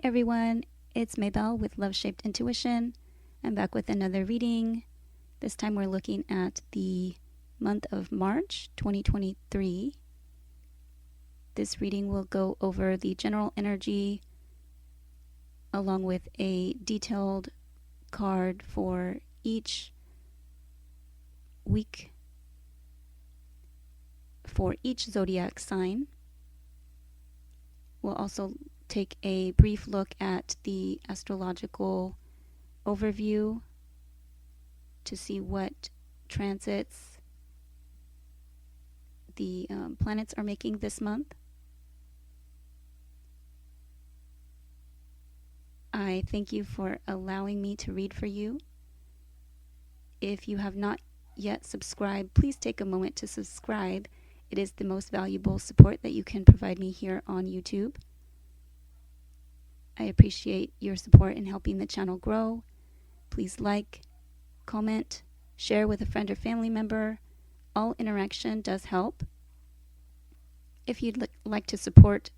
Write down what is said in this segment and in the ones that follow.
Hi everyone, it's Maybelle with Love Shaped Intuition. I'm back with another reading. This time we're looking at the month of March 2023. This reading will go over the general energy along with a detailed card for each week for each zodiac sign. We'll also take a brief look at the astrological overview to see what transits the planets are making this month. I thank you for allowing me to read for you. If you have not yet subscribed, please take a moment to subscribe. It is the most valuable support that you can provide me here on YouTube. I appreciate your support in helping the channel grow. Please like, comment, share with a friend or family member. All interaction does help. If you'd like to support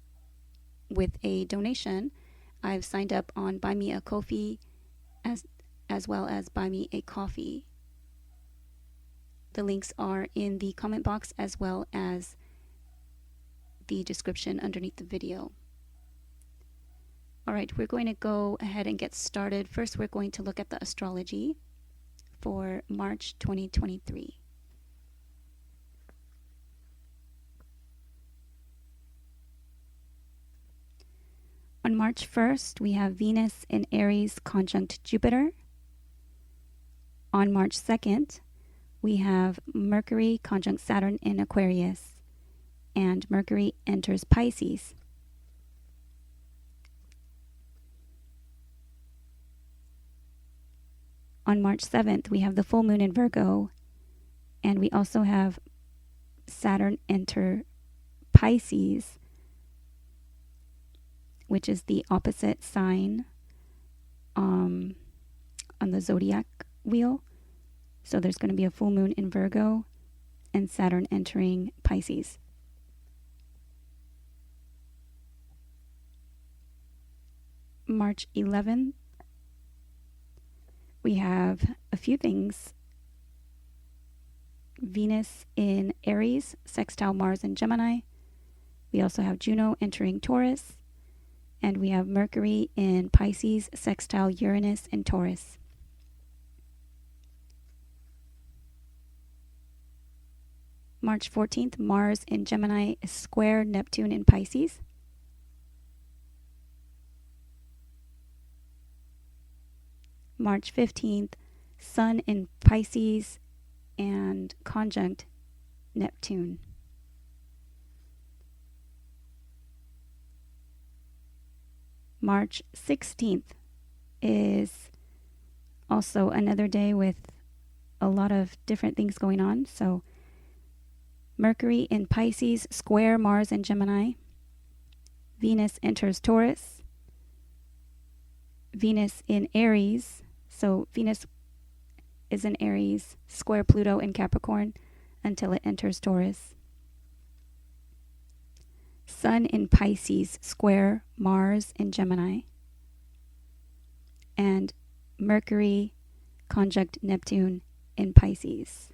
with a donation, I've signed up on Buy Me a Ko-fi as well as Buy Me a Coffee. The links are in the comment box as well as the description underneath the video. All right, we're going to go ahead and get started. First, we're going to look at the astrology for March 2023. On March 1st, we have Venus in Aries conjunct Jupiter. On March 2nd, we have Mercury conjunct Saturn in Aquarius, and Mercury enters Pisces. On March 7th, we have the full moon in Virgo, and we also have Saturn enter Pisces, which is the opposite sign on the Zodiac wheel. So there's going to be a full moon in Virgo and Saturn entering Pisces. March 11th, we have a few things. Venus in Aries, sextile Mars in Gemini. We also have Juno entering Taurus. And we have Mercury in Pisces, sextile Uranus in Taurus. March 14th, Mars in Gemini is square Neptune in Pisces. March 15th, Sun in Pisces and conjunct Neptune. March 16th is also another day with a lot of different things going on. So Mercury in Pisces, square Mars in Gemini. Venus enters Taurus. Venus in Aries. So Venus is in Aries, square Pluto in Capricorn until it enters Taurus. Sun in Pisces, square Mars in Gemini. And Mercury conjunct Neptune in Pisces.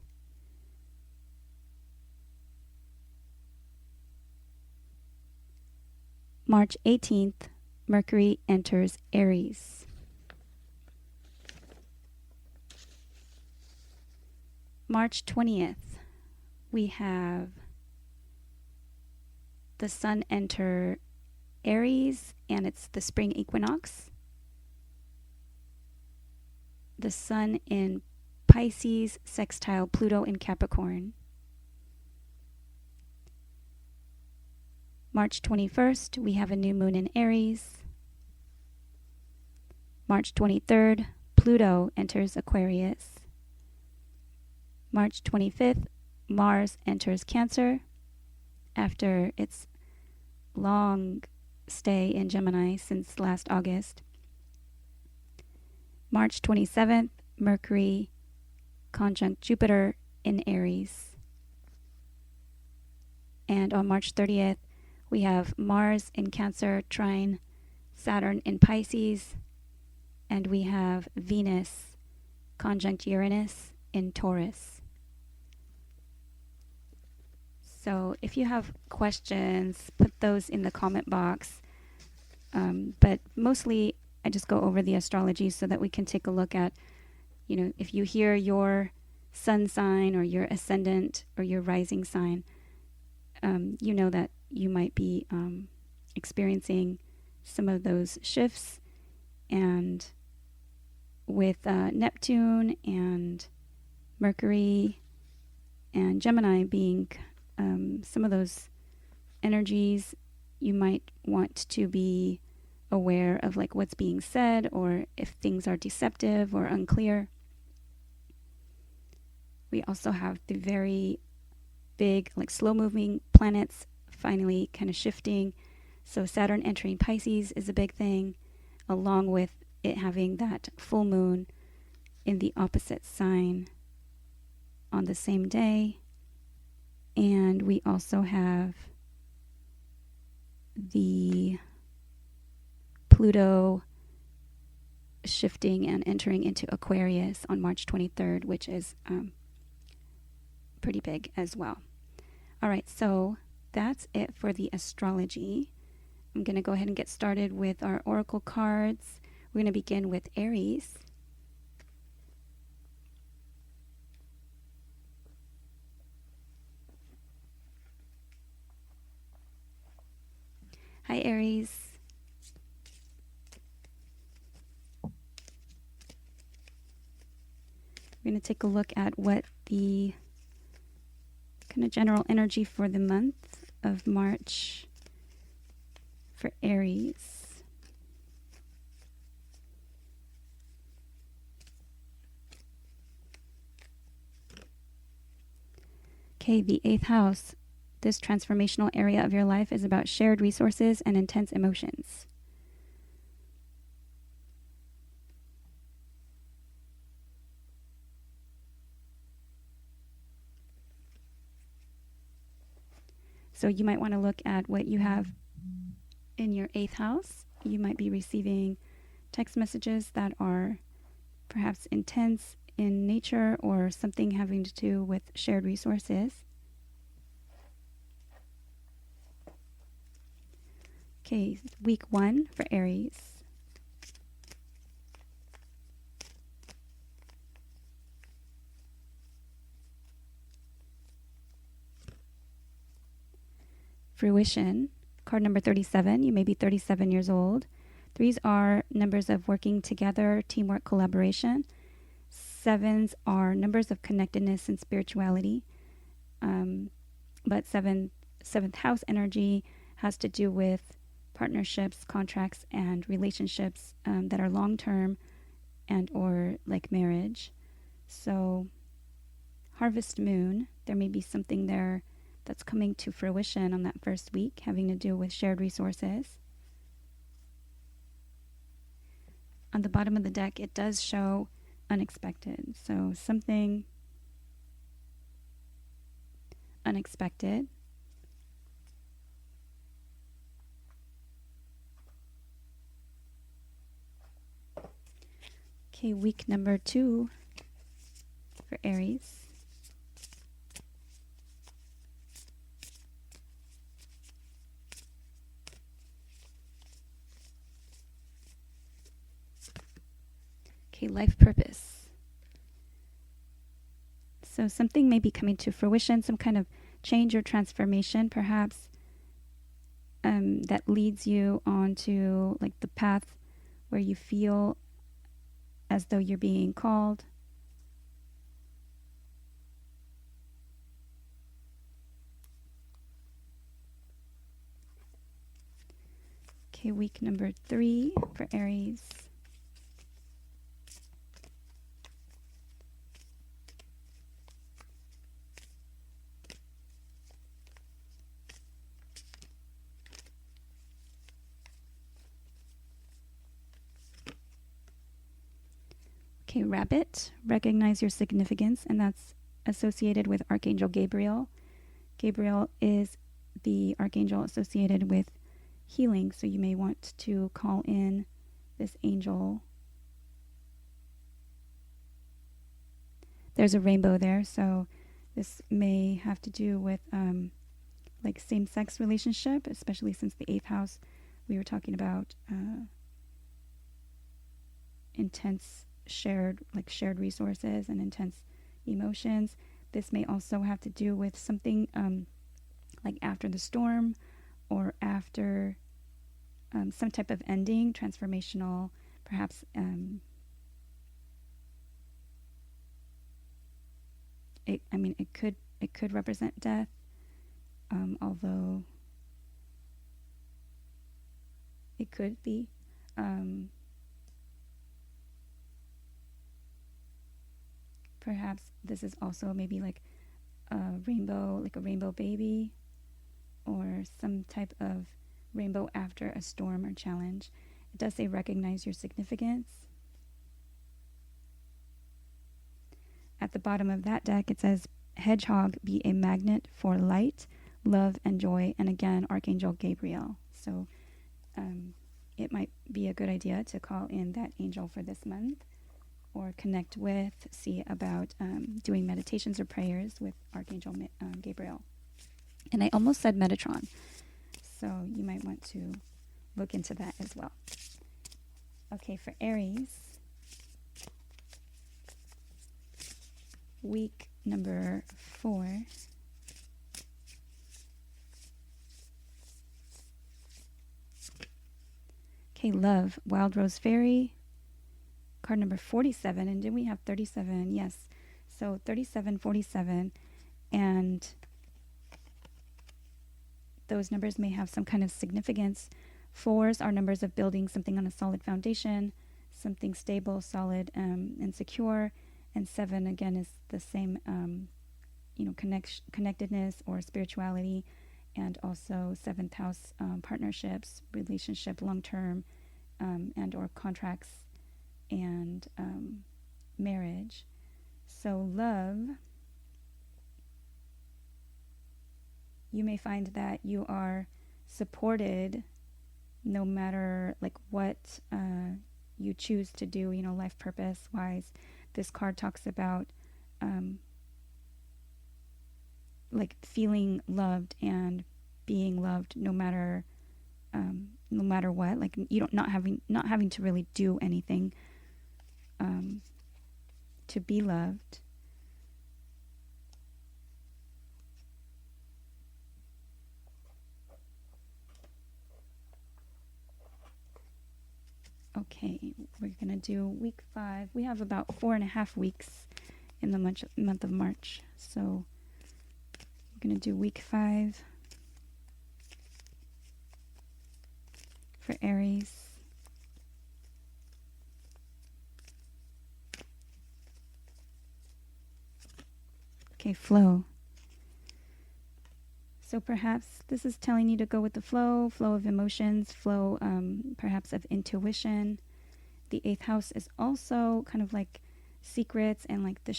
March 18th, Mercury enters Aries. March 20th, we have the Sun enter Aries, and it's the spring equinox. The Sun in Pisces, sextile Pluto in Capricorn. March 21st, we have a new moon in Aries. March 23rd, Pluto enters Aquarius. March 25th, Mars enters Cancer after its long stay in Gemini since last August. March 27th, Mercury conjunct Jupiter in Aries. And on March 30th, we have Mars in Cancer trine Saturn in Pisces, and we have Venus conjunct Uranus in Taurus. So if you have questions, put those in the comment box. But mostly I just go over the astrology so that we can take a look at, if you hear your sun sign or your ascendant or your rising sign, you know that you might be experiencing some of those shifts. And with Neptune and Mercury and Gemini being some of those energies, you might want to be aware of like what's being said, or if things are deceptive or unclear. We also have the very big, like slow moving planets finally kind of shifting. So Saturn entering Pisces is a big thing, along with it having that full moon in the opposite sign on the same day. And we also have the Pluto shifting and entering into Aquarius on March 23rd, which is pretty big as well. All right, so that's it for the astrology. I'm going to go ahead and get started with our oracle cards. We're going to begin with Aries. Hi, Aries. We're going to take a look at what the kind of general energy for the month of March for Aries. Okay, the 8th house. This transformational area of your life is about shared resources and intense emotions. So you might want to look at what you have in your 8th house. You might be receiving text messages that are perhaps intense in nature or something having to do with shared resources. Okay, week 1 for Aries. Fruition, card number 37. You may be 37 years old. 3s are numbers of working together, teamwork, collaboration. 7s are numbers of connectedness and spirituality. But seventh house energy has to do with partnerships, contracts, and relationships that are long-term and or like marriage. So harvest moon, there may be something there that's coming to fruition on that first week having to do with shared resources. On the bottom of the deck, it does show unexpected. So something unexpected. Okay, week number 2 for Aries. Okay, life purpose. So something may be coming to fruition, some kind of change or transformation, perhaps, that leads you onto like the path where you feel as though you're being called. Okay, week number 3 for Aries. Okay, rabbit, recognize your significance, and that's associated with Archangel Gabriel. Gabriel is the archangel associated with healing. So you may want to call in this angel. There's a rainbow there, so this may have to do with like same-sex relationship, especially since the 8th house, we were talking about intense shared resources and intense emotions. This may also have to do with something like after the storm, or after some type of ending, transformational, perhaps. It could represent death, although it could be. Perhaps this is also maybe like a rainbow baby, or some type of rainbow after a storm or challenge. It does say recognize your significance. At the bottom of that deck, it says, hedgehog, be a magnet for light, love, and joy. And again, Archangel Gabriel. So it might be a good idea to call in that angel for this month, or connect with, see about doing meditations or prayers with Archangel Gabriel. And I almost said Metatron, so you might want to look into that as well. Okay, for Aries, week number 4. Okay, love, Wild Rose Fairy, card number 47. And did we have 37? Yes. So 37, 47. And those numbers may have some kind of significance. 4s are numbers of building something on a solid foundation, something stable, solid, and secure. And 7, again, is the same, connectedness or spirituality. And also 7th house, partnerships, relationship, long-term, and or contracts, and marriage. So love, you may find that you are supported no matter like what you choose to do, life purpose wise. This card talks about like feeling loved and being loved no matter what. Like you don't not having to really do anything to be loved. Okay, we're gonna do week 5. We have about 4.5 weeks in the month of March, so we're gonna do week 5 for Aries. Okay, flow. So perhaps this is telling you to go with the flow of emotions, flow perhaps of intuition. The 8th house is also kind of like secrets and like the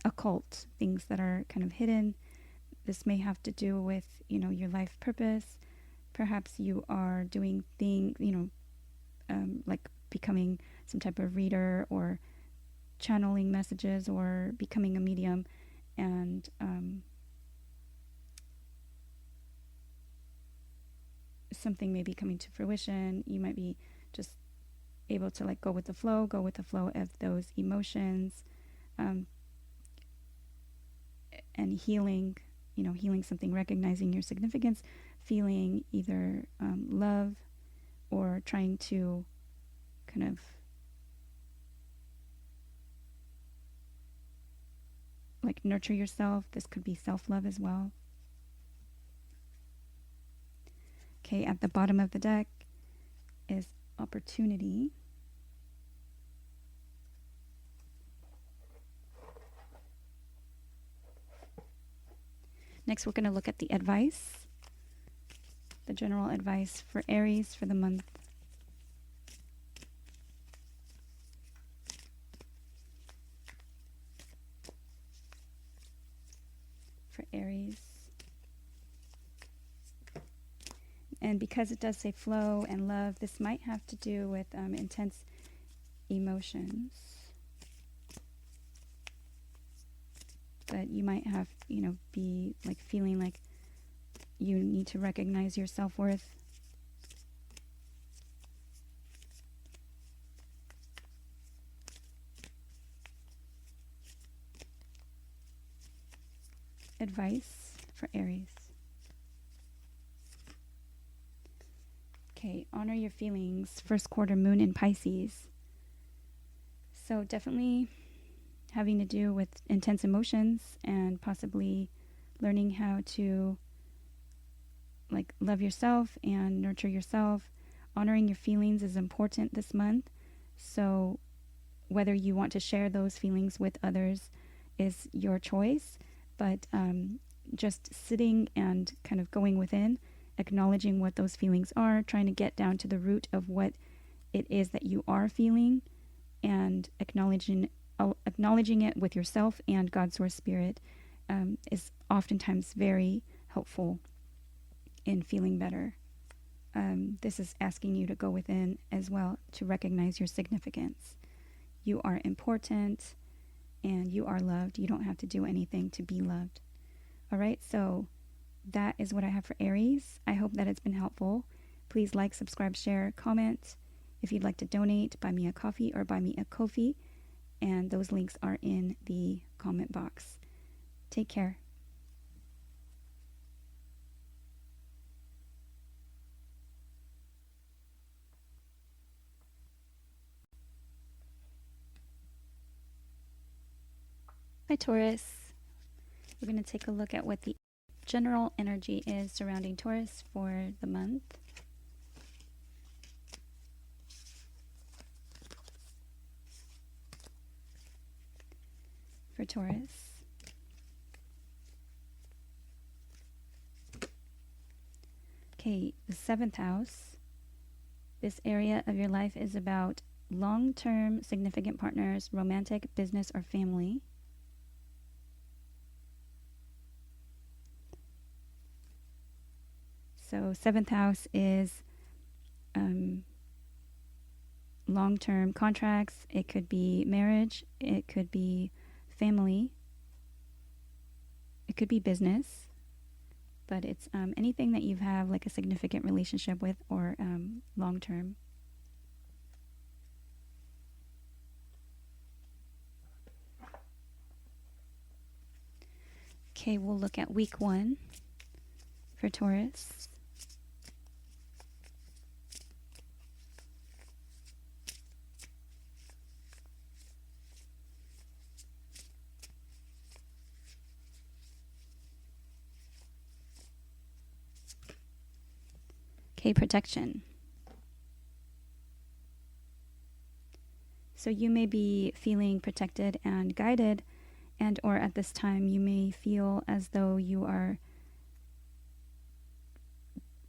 occult things that are kind of hidden. This may have to do with, your life purpose. Perhaps you are doing things, like becoming some type of reader, or channeling messages, or becoming a medium, and something may be coming to fruition. You might be just able to like go with the flow of those emotions, and healing something, recognizing your significance, feeling either love, or trying to kind of like nurture yourself. This could be self-love as well. Okay, at the bottom of the deck is opportunity. Next, we're going to look at the advice, the general advice for Aries for the month. for Aries. And because it does say flow and love, this might have to do with intense emotions. But you might have, be like feeling like you need to recognize your self-worth. Advice for Aries. Okay, honor your feelings. First quarter moon in Pisces. So definitely having to do with intense emotions and possibly learning how to love yourself and nurture yourself. Honoring your feelings is important this month. So whether you want to share those feelings with others is your choice. But just sitting and kind of going within, acknowledging what those feelings are, trying to get down to the root of what it is that you are feeling, and acknowledging it with yourself and God's Source Spirit is oftentimes very helpful in feeling better. This is asking you to go within as well to recognize your significance. You are important and you are loved. You don't have to do anything to be loved. All right, so that is what I have for Aries. I hope that it's been helpful. Please like, subscribe, share, comment. If you'd like to donate, buy me a coffee or buy me a Ko-fi. And those links are in the comment box. Take care. Hi, Taurus. We're going to take a look at what the general energy is surrounding Taurus for the month. For Taurus. Okay, the 7th house. This area of your life is about long-term significant partners, romantic, business, or family. So 7th house is long-term contracts. It could be marriage. It could be family. It could be business. But it's anything that you have like a significant relationship with or long-term. Okay, we'll look at week 1 for Taurus. Okay, protection. So you may be feeling protected and guided, and or at this time you may feel as though you are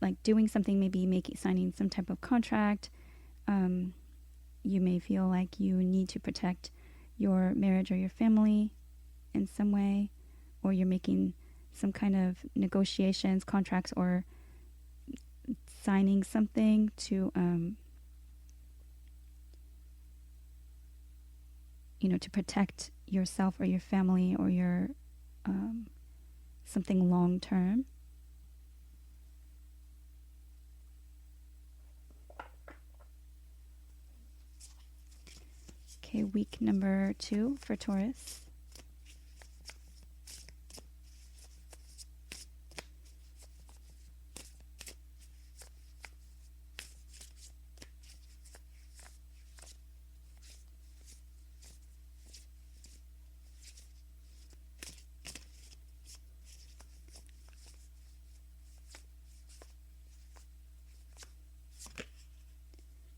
like doing something, maybe signing some type of contract. You may feel like you need to protect your marriage or your family in some way, or you're making some kind of negotiations, contracts, or signing something to to protect yourself or your family or your something long term. Okay, week number 2 for Taurus.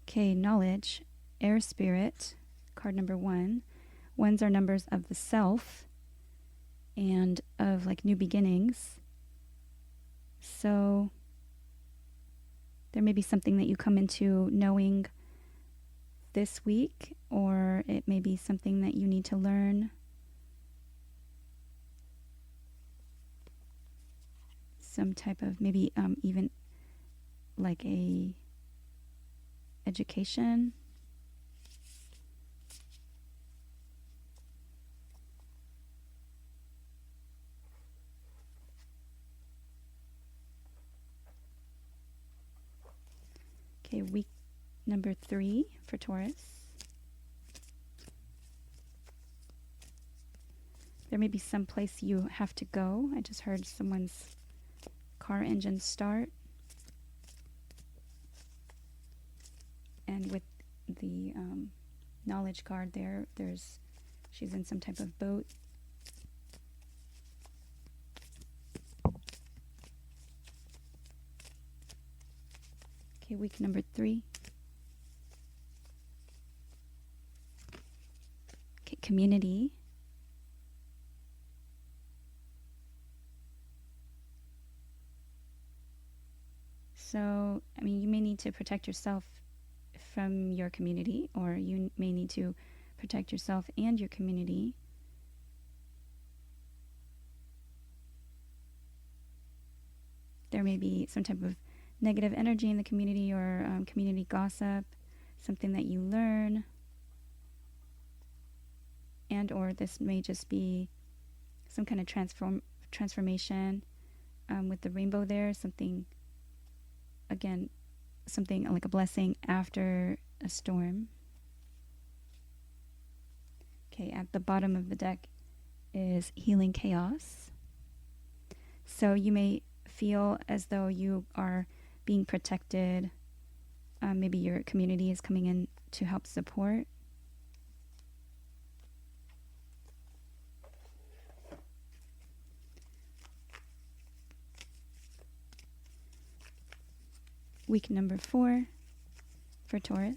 Okay, knowledge, air spirit, card number 1. Ones are numbers of the self and of like new beginnings. So there may be something that you come into knowing this week, or it may be something that you need to learn. some type of maybe even like a education. Okay, week number 3 for Taurus. There may be some place you have to go. I just heard someone's car engine start. And with the knowledge card there, she's in some type of boat. Okay, week number 3. Okay, community. So, I mean, you may need to protect yourself from your community, or you may need to protect yourself and your community. There may be some type of negative energy in the community, or community gossip, something that you learn, and or this may just be some kind of transformation with the rainbow there, something, again, something like a blessing after a storm. Okay, at the bottom of the deck is healing chaos. So you may feel as though you are being protected. Maybe your community is coming in to help support. Week number 4 for Taurus.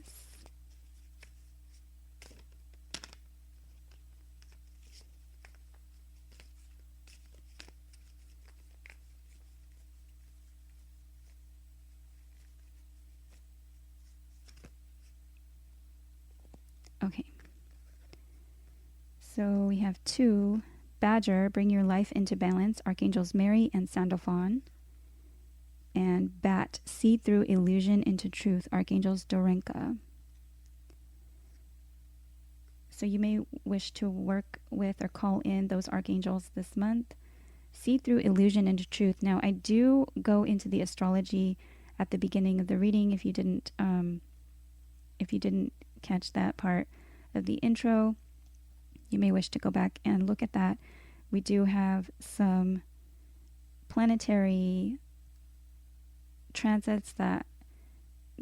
Okay. So we have 2. Badger, bring your life into balance. Archangels Mary and Sandalphon. And Bat, see through illusion into truth. Archangels Dorenka. So you may wish to work with or call in those archangels this month. See through illusion into truth. Now, I do go into the astrology at the beginning of the reading. If you didn't catch that part of the intro, you may wish to go back and look at that. We do have some planetary transits that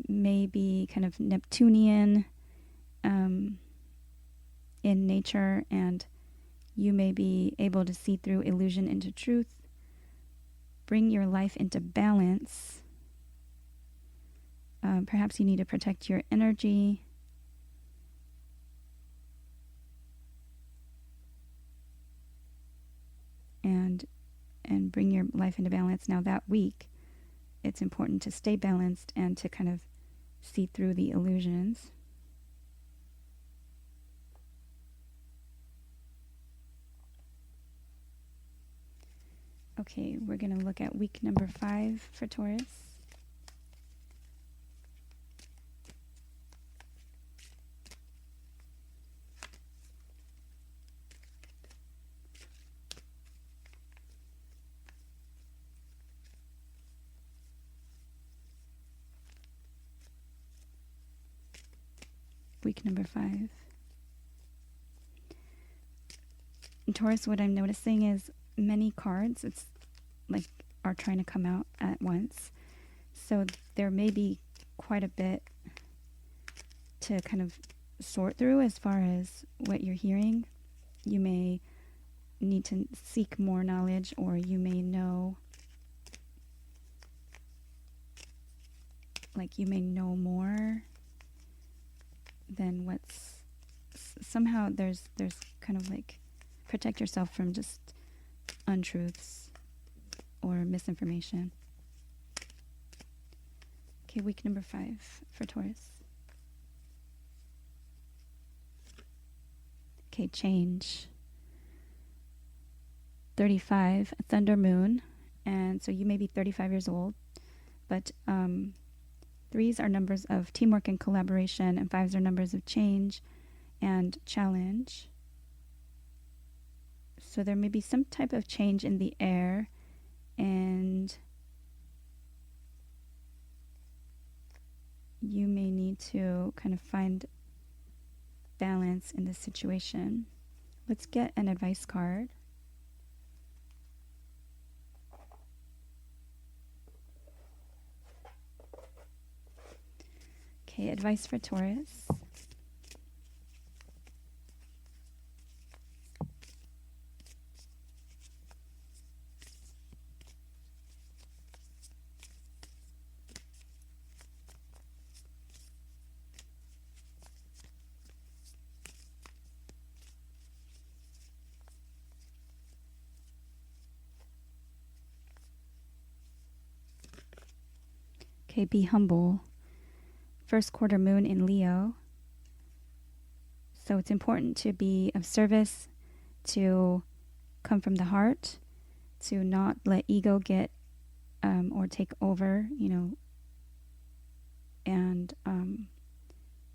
may be kind of Neptunian in nature, and you may be able to see through illusion into truth. Bring your life into balance. Perhaps you need to protect your energy. And bring your life into balance. Now that week, it's important to stay balanced and to kind of see through the illusions. Okay, we're going to look at week number 5 for Taurus. Week number 5. In Taurus, what I'm noticing is many cards, it's like, are trying to come out at once. So there may be quite a bit to kind of sort through as far as what you're hearing. You may need to seek more knowledge, or you may know, like, you may know more than what's somehow there's kind of like, protect yourself from just untruths or misinformation. Okay, week number 5 for Taurus. Okay, change. 35, Thunder Moon, And so you may be 35 years old, but 3s are numbers of teamwork and collaboration, and 5s are numbers of change and challenge. So there may be some type of change in the air, and you may need to kind of find balance in this situation. Let's get an advice card. Okay, advice for Taurus. Okay, be humble. First quarter moon in Leo. So it's important to be of service, to come from the heart, to not let ego get or take over, and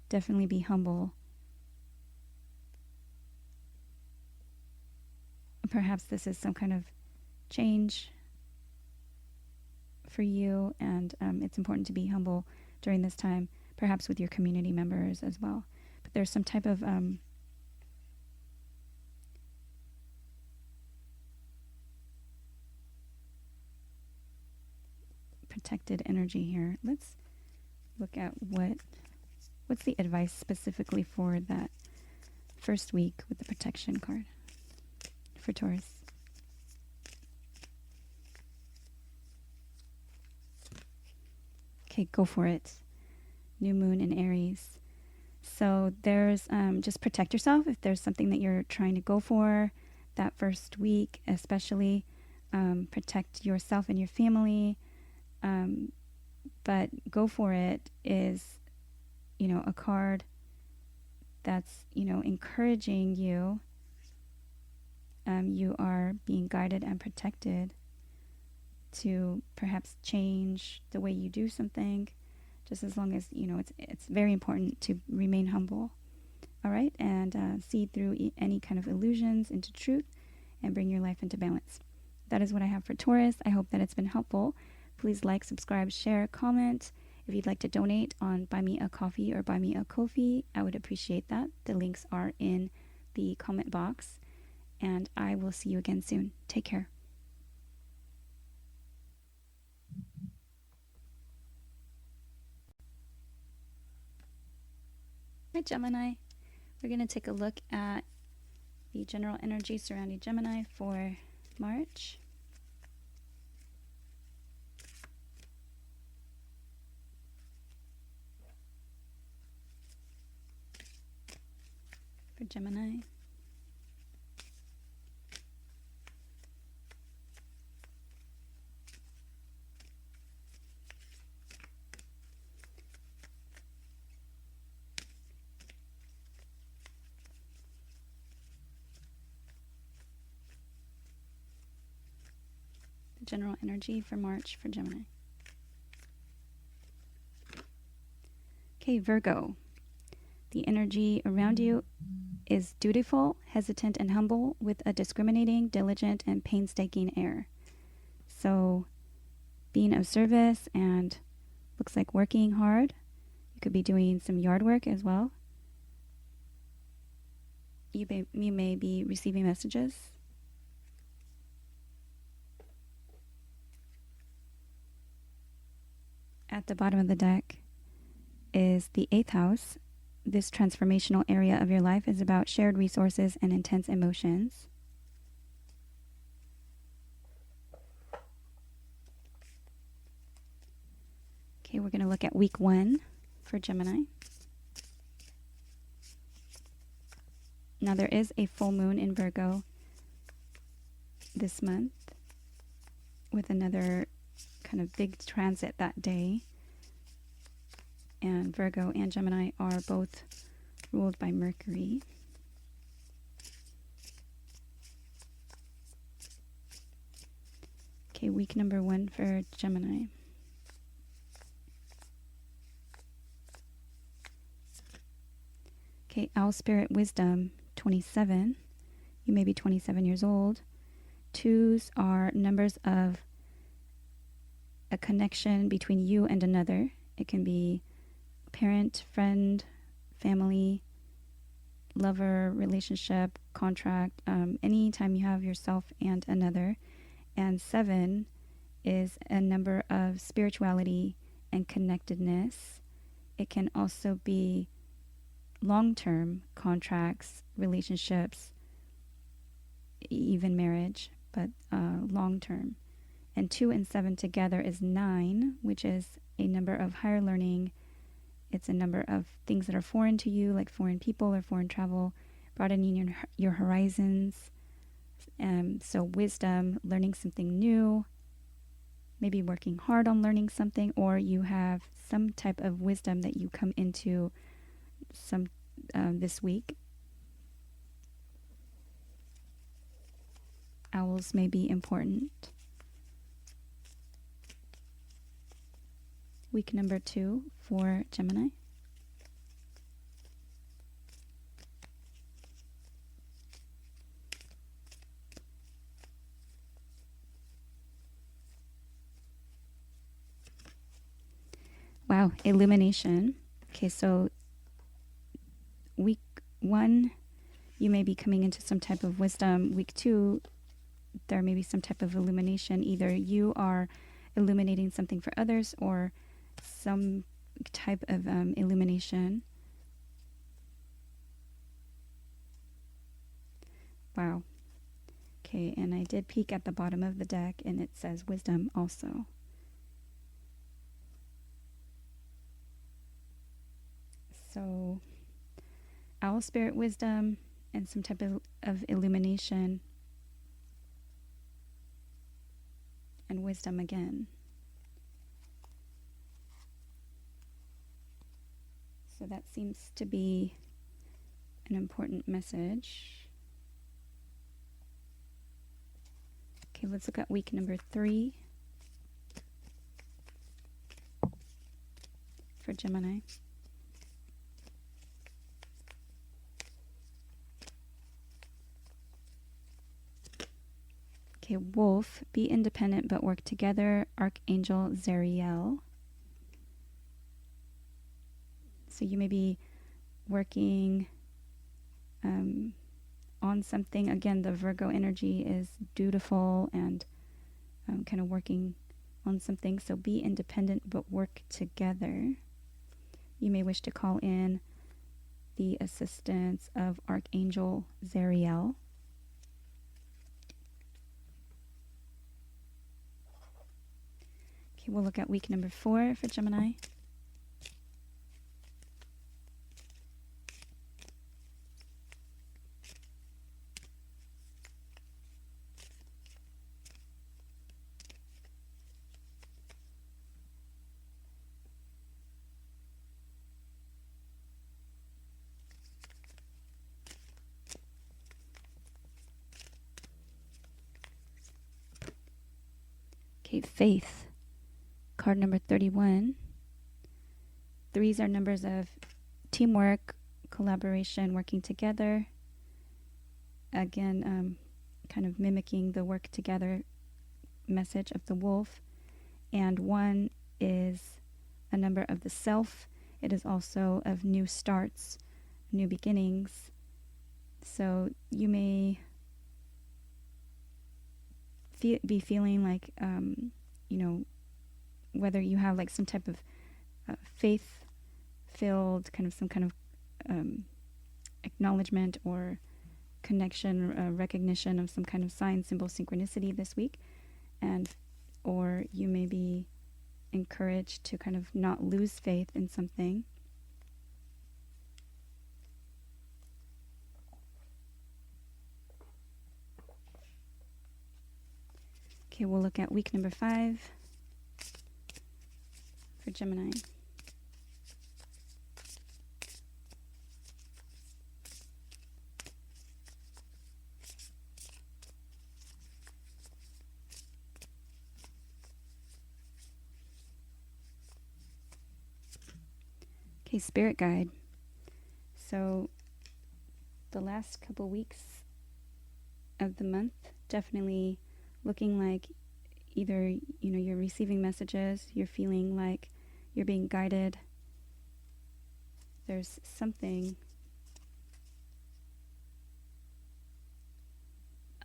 definitely be humble. Perhaps this is some kind of change for you, and it's important to be humble during this time, perhaps with your community members as well. But there's some type of protected energy here. Let's look at what's the advice specifically for that first week with the protection card for Taurus. Okay, go for it. New moon in Aries. So there's just protect yourself if there's something that you're trying to go for that first week, especially protect yourself and your family. But go for it is, a card that's, encouraging you. You are being guided and protected to perhaps change the way you do something, just as long as, it's very important to remain humble. All right, and see through any kind of illusions into truth and bring your life into balance. That is what I have for Taurus. I hope that it's been helpful. Please like, subscribe, share, comment. If you'd like to donate on Buy Me a Coffee or Buy Me a Ko-fi, I would appreciate that. The links are in the comment box, and I will see you again soon. Take care. Hi, Gemini. We're going to take a look at the general energy surrounding Gemini for March. For Gemini. General energy for March for Gemini. Okay, Virgo. The energy around you is dutiful, hesitant, and humble, with a discriminating, diligent, and painstaking air. So, being of service and looks like working hard. You could be doing some yard work as well. You may be receiving messages. At the bottom of the deck is the 8th house. This transformational area of your life is about shared resources and intense emotions. Okay, we're going to look at week 1 for Gemini. Now there is a full moon in Virgo this month with another kind of big transit that day. And Virgo and Gemini are both ruled by Mercury. Okay, Okay, week number 1 for Gemini. Okay, Owl Spirit Wisdom 27. You may be 27 years old. 2s are numbers of a connection between you and another. It can be parent, friend, family, lover, relationship, contract, anytime you have yourself and another. And 7 is a number of spirituality and connectedness. It can also be long-term contracts, relationships, even marriage, but long-term. And 2 and 7 together is 9, which is a number of higher learning. It's a number of things that are foreign to you, like foreign people or foreign travel, broadening your horizons. So wisdom, learning something new, maybe working hard on learning something, or you have some type of wisdom that you come into this week. Owls may be important. Week number 2 for Gemini. Wow, illumination. Okay, so week 1, you may be coming into some type of wisdom. Week 2, there may be some type of illumination. Either you are illuminating something for others or some type of illumination. Wow. Okay, and I did peek at the bottom of the deck and it says wisdom also. So, Owl Spirit Wisdom and some type of illumination. And wisdom again. So that seems to be an important message. Okay, let's look at week number 3 for Gemini. Okay, Wolf, be independent but work together. Archangel Zariel. So you may be working on something. Again, the Virgo energy is dutiful and kind of working on something. So be independent but work together. You may wish to call in the assistance of Archangel Zariel. Okay, we'll look at week number 4 for Gemini. Okay, Faith. Card number 31. 3s are numbers of teamwork, collaboration, working together. Again, kind of mimicking the work together message of the wolf. And 1 is a number of the self. It is also of new starts, new beginnings. So you may be feeling like, whether you have like some type of faith-filled kind of some kind of acknowledgement or connection, recognition of some kind of sign, symbol, synchronicity this week, or you may be encouraged to kind of not lose faith in something. Okay, we'll look at week number 5 for Gemini. Okay, spirit guide. So the last couple weeks of the month, definitely looking like either, you're receiving messages, you're feeling like you're being guided. There's something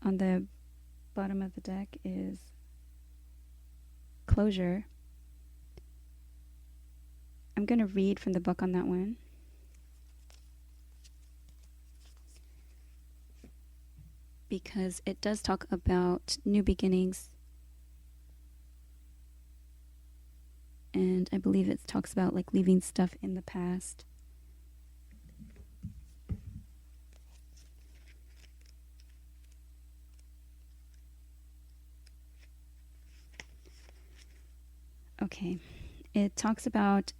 on the bottom of the deck is closure. I'm going to read from the book on that one. Because it does talk about new beginnings. And I believe it talks about like leaving stuff in the past. Okay. It talks about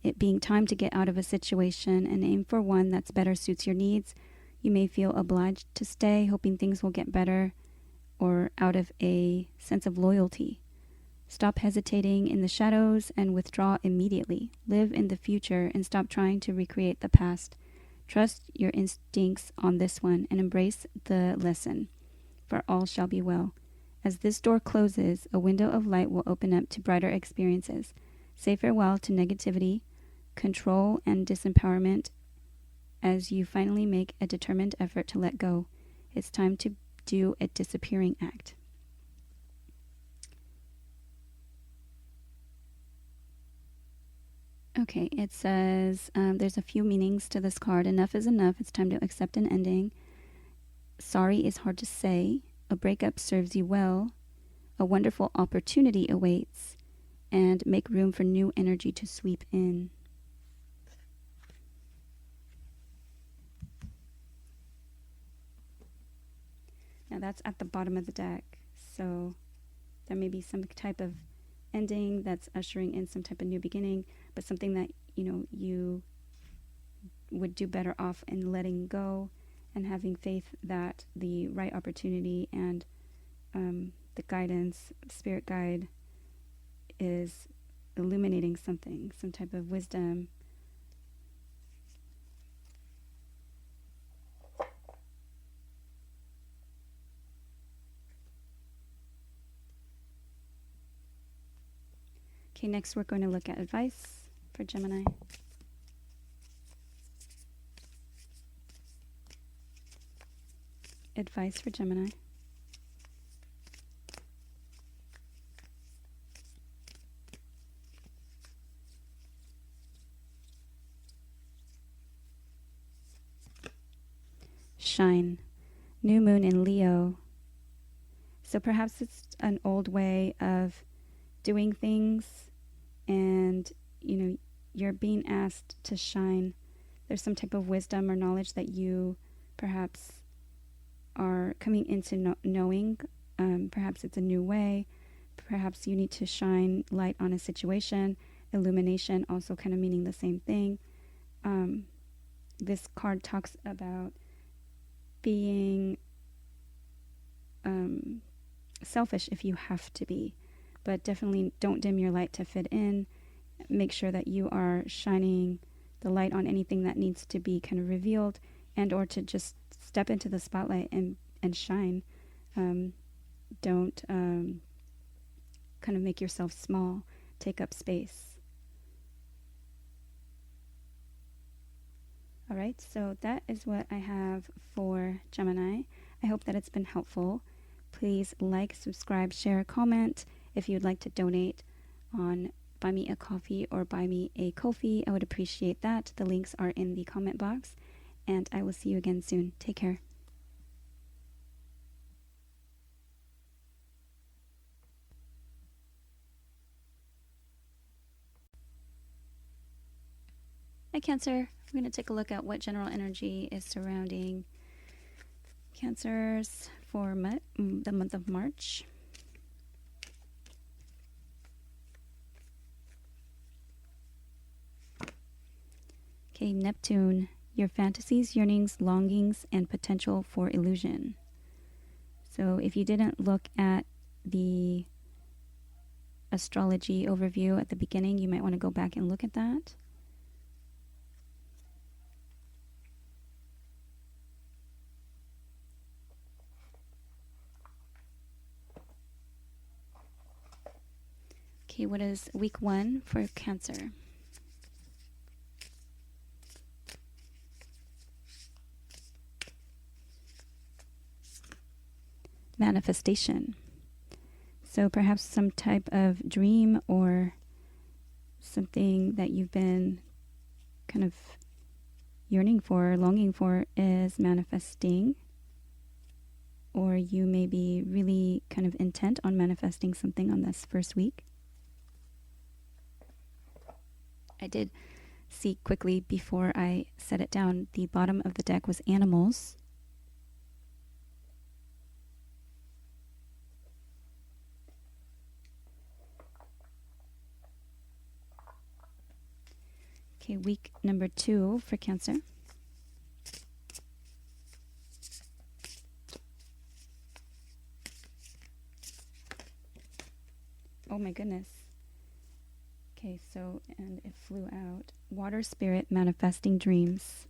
it being time to get out of a situation and aim for one that's better suits your needs. You may feel obliged to stay, hoping things will get better, or out of a sense of loyalty. Stop hesitating in the shadows and withdraw immediately. Live in the future and stop trying to recreate the past. Trust your instincts on this one and embrace the lesson, for all shall be well. As this door closes, a window of light will open up to brighter experiences. Say farewell to negativity, control, and disempowerment as you finally make a determined effort to let go. It's time to do a disappearing act. Okay, it says there's a few meanings to this card. Enough is enough. It's time to accept an ending. Sorry is hard to say. A breakup serves you well. A wonderful opportunity awaits. And make room for new energy to sweep in. Now that's at the bottom of the deck. So there may be some type of ending that's ushering in some type of new beginning, but something that, you would do better off in letting go and having faith that the right opportunity and the guidance, spirit guide, is illuminating something, some type of wisdom. Okay, next we're going to look at advice for Gemini. Advice for Gemini. Shine. New moon in Leo. So perhaps it's an old way of doing things and, you're being asked to shine. There's some type of wisdom or knowledge that you perhaps are coming into knowing. Perhaps it's a new way. Perhaps you need to shine light on a situation. Illumination also kind of meaning the same thing. This card talks about being selfish if you have to be, but definitely don't dim your light to fit in. Make sure that you are shining the light on anything that needs to be kind of revealed, and or to just step into the spotlight and shine. Don't kind of make yourself small, take up space. All right, so that is what I have for Gemini. I hope that it's been helpful. Please like, subscribe, share, comment. If you'd like to donate on Buy Me a Coffee or Buy Me a Ko-fi, I would appreciate that. The links are in the comment box, and I will see you again soon. Take care. Hi, Cancer. We're going to take a look at what general energy is surrounding Cancers for the month of March. Okay, Neptune, your fantasies, yearnings, longings, and potential for illusion. So if you didn't look at the astrology overview at the beginning, you might want to go back and look at that. Okay, what is week 1 for Cancer? Manifestation. So perhaps some type of dream or something that you've been kind of yearning for, longing for, is manifesting. Or you may be really kind of intent on manifesting something on this first week. I did see quickly before I set it down, the bottom of the deck was animals. Okay, week number 2 for Cancer. Oh my goodness. Okay, so, and it flew out. Water spirit manifesting dreams.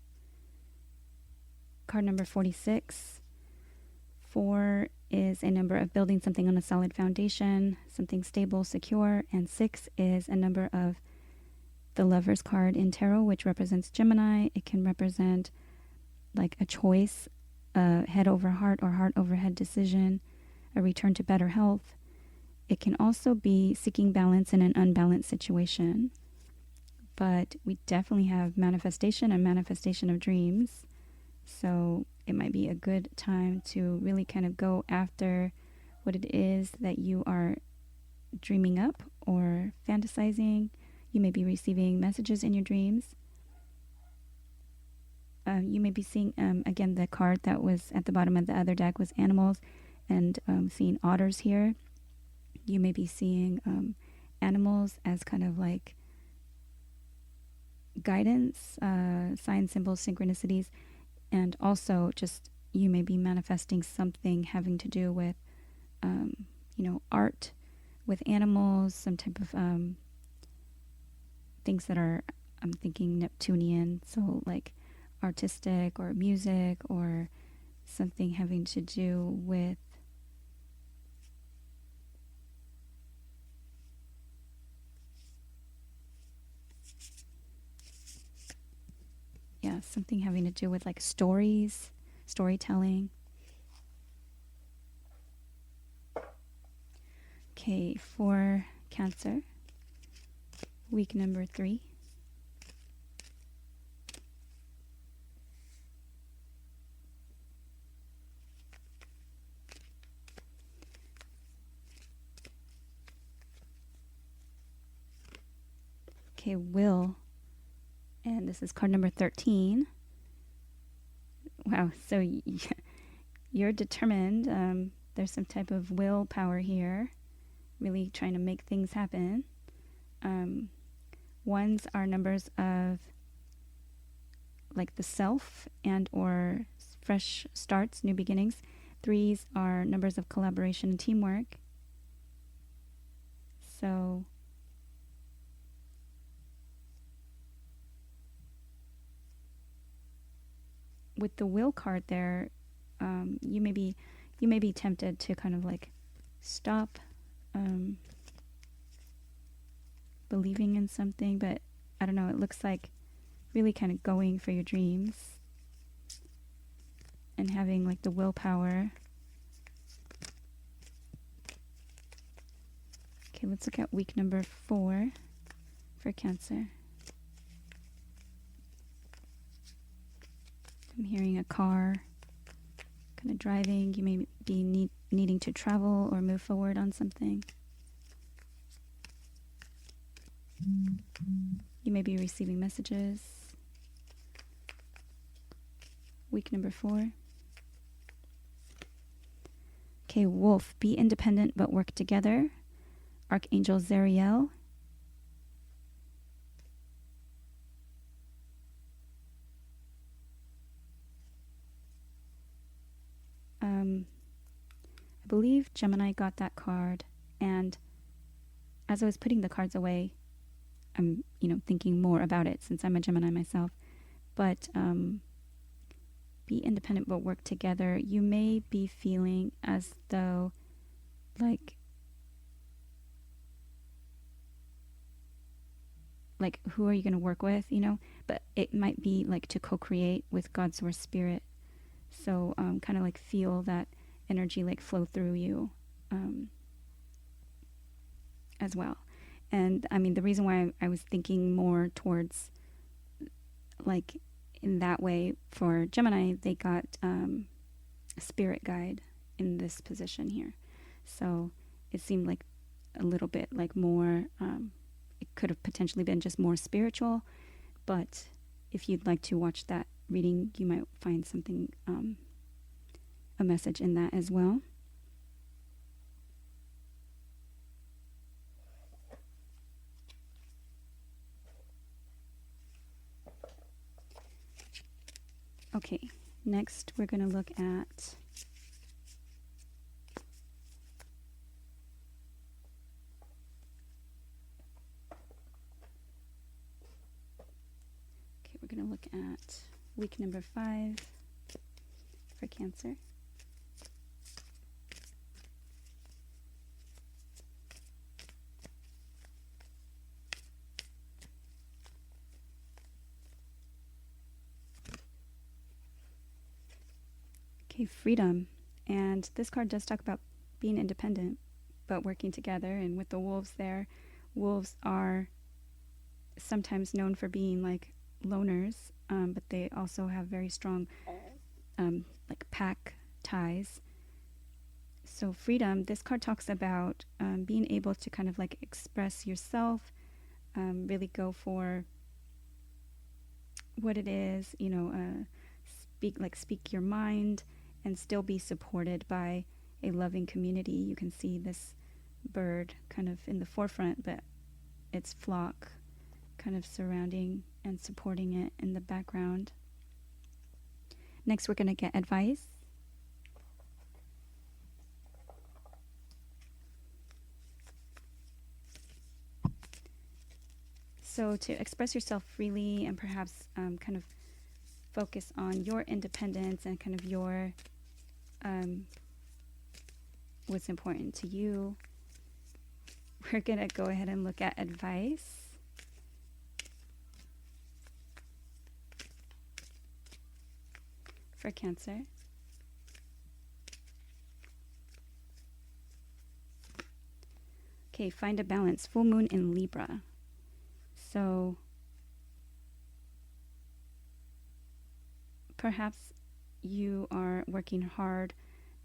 Card number 46. 4 is a number of building something on a solid foundation, something stable, secure. And 6 is a number of the Lover's card in tarot, which represents Gemini. It can represent like a choice, a head over heart or heart over head decision, a return to better health. It can also be seeking balance in an unbalanced situation. But we definitely have manifestation and manifestation of dreams. So it might be a good time to really kind of go after what it is that you are dreaming up or fantasizing. You may be receiving messages in your dreams. You may be seeing, again, the card that was at the bottom of the other deck was animals, and seeing otters here. You may be seeing animals as kind of like guidance, signs, symbols, synchronicities, and also just you may be manifesting something having to do with, art with animals, some type of things that are, I'm thinking Neptunian, so like artistic or music or something having to do with something having to do with like stories, storytelling. Okay, for Cancer, week number 3. Okay, will. And this is card number 13. Wow, so you're determined. There's some type of willpower here, really trying to make things happen. Ones are numbers of like the self and or fresh starts, new beginnings. 3s are numbers of collaboration and teamwork. So with the will card there, you may be tempted to kind of like stop believing in something, but I don't know, it looks like really kind of going for your dreams and having like the willpower. Okay, let's look at week number 4 for Cancer. I'm hearing a car kind of driving. You may be needing to travel or move forward on something. You may be receiving messages. Week number 4. Okay, Wolf, be independent but work together. Archangel Zariel. I believe Gemini got that card, and as I was putting the cards away, I'm, thinking more about it since I'm a Gemini myself. But be independent but work together. You may be feeling as though like like, who are you going to work with, you know? But it might be like to co-create with God Source Spirit. So kind of like feel that energy like flow through you as well. And I mean, the reason why I was thinking more towards like in that way for Gemini, they got a spirit guide in this position here. So it seemed like a little bit like more, it could have potentially been just more spiritual, but if you'd like to watch that reading, you might find something, a message in that as well. Okay, next we're going to look at week number 5 for Cancer. Okay, freedom. And this card does talk about being independent, but working together. And with the wolves there, wolves are sometimes known for being like loners, but they also have very strong like pack ties. So freedom, this card talks about being able to kind of like express yourself, really go for what it is, you know, speak your mind, and still be supported by a loving community. You can see this bird kind of in the forefront, but its flock kind of surrounding and supporting it in the background. Next, we're going to get advice. So to express yourself freely and perhaps kind of focus on your independence and kind of your what's important to you, we're going to go ahead and look at advice. For Cancer. Okay, find a balance. Full moon in Libra. So perhaps you are working hard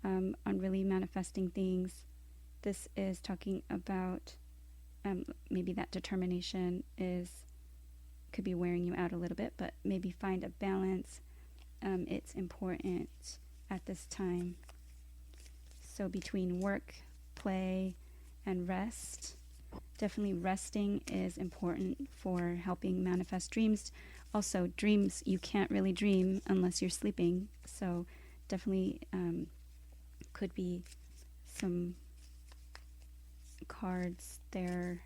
on really manifesting things. This is talking about maybe that determination could be wearing you out a little bit, but maybe find a balance. It's important at this time. So between work, play, and rest, definitely resting is important for helping manifest dreams. Also, dreams, you can't really dream unless you're sleeping. So definitely could be some cards there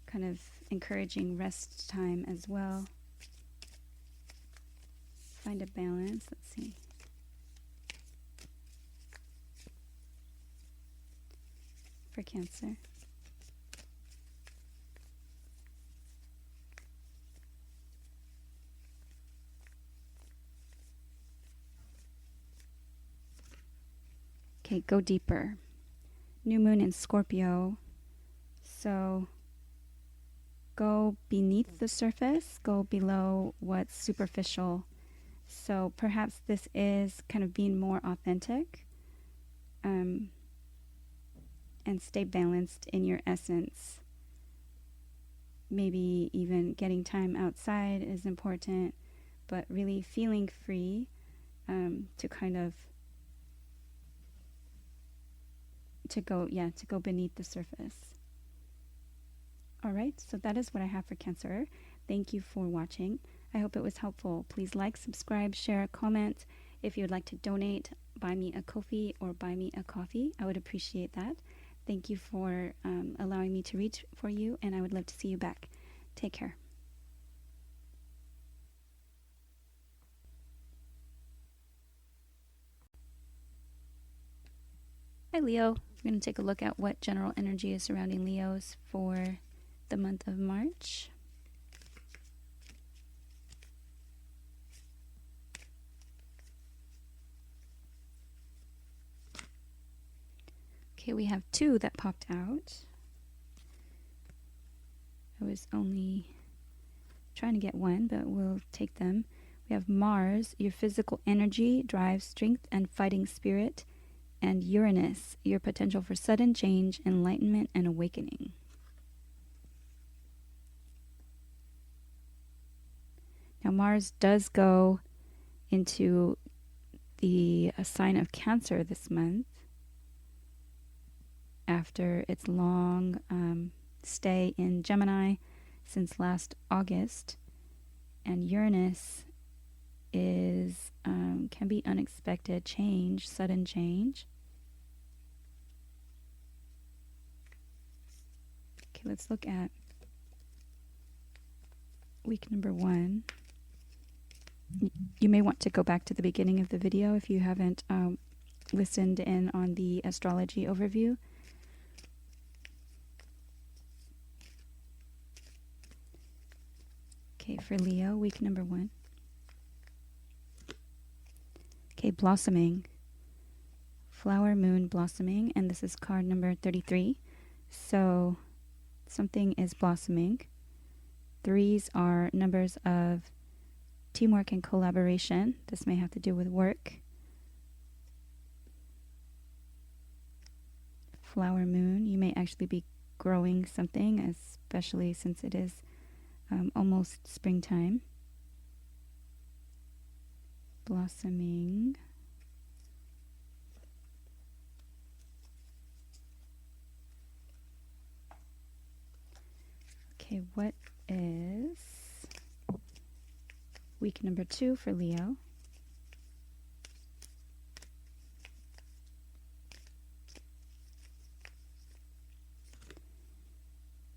kind of encouraging rest time as well. Find a balance. Let's see. For Cancer. Okay, go deeper. New moon in Scorpio. So go beneath the surface, go below what's superficial. So perhaps this is kind of being more authentic, and stay balanced in your essence. Maybe even getting time outside is important, but really feeling free to kind of to go beneath the surface. All right, so that is what I have for Cancer. Thank you for watching. I hope it was helpful. Please like, subscribe, share, comment. If you would like to donate, buy me a Ko-fi or buy me a coffee, I would appreciate that. Thank you for allowing me to read for you, and I would love to see you back. Take care. Hi, Leo. We're going to take a look at what general energy is surrounding Leos for the month of March. Okay, we have 2 that popped out. I was only trying to get 1, but we'll take them. We have Mars, your physical energy, drive, strength, and fighting spirit. And Uranus, your potential for sudden change, enlightenment, and awakening. Now, Mars does go into the sign of Cancer this month after its long stay in Gemini since last August. And Uranus is can be unexpected change, sudden change. Okay, let's look at week number 1. You may want to go back to the beginning of the video if you haven't listened in on the astrology overview. Okay, for Leo, week number 1. Okay, blossoming. Flower, moon, blossoming. And this is card number 33. So something is blossoming. 3s are numbers of teamwork and collaboration. This may have to do with work. Flower, moon. You may actually be growing something, especially since it is almost springtime. Blossoming. Okay, what is week number 2 for Leo?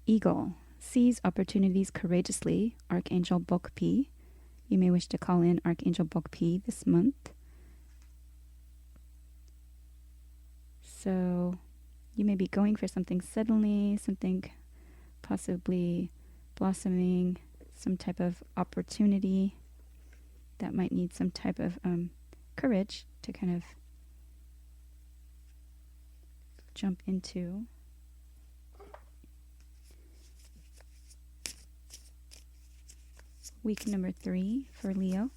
Eagle. Seize opportunities courageously. Archangel Book P. You may wish to call in Archangel Book P this month. So you may be going for something suddenly, something possibly blossoming, some type of opportunity that might need some type of courage to kind of jump into. Week number 3 for Leo.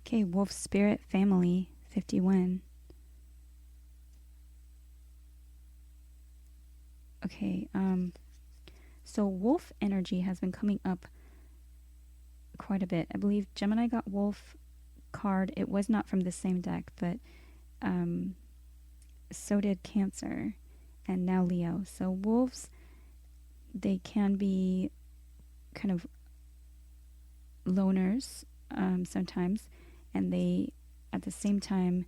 Okay, Wolf Spirit Family 51. Okay, so wolf energy has been coming up quite a bit. I believe Gemini got wolf card. It was not from the same deck, but so did Cancer and now Leo. So wolves, they can be kind of loners sometimes, and they at the same time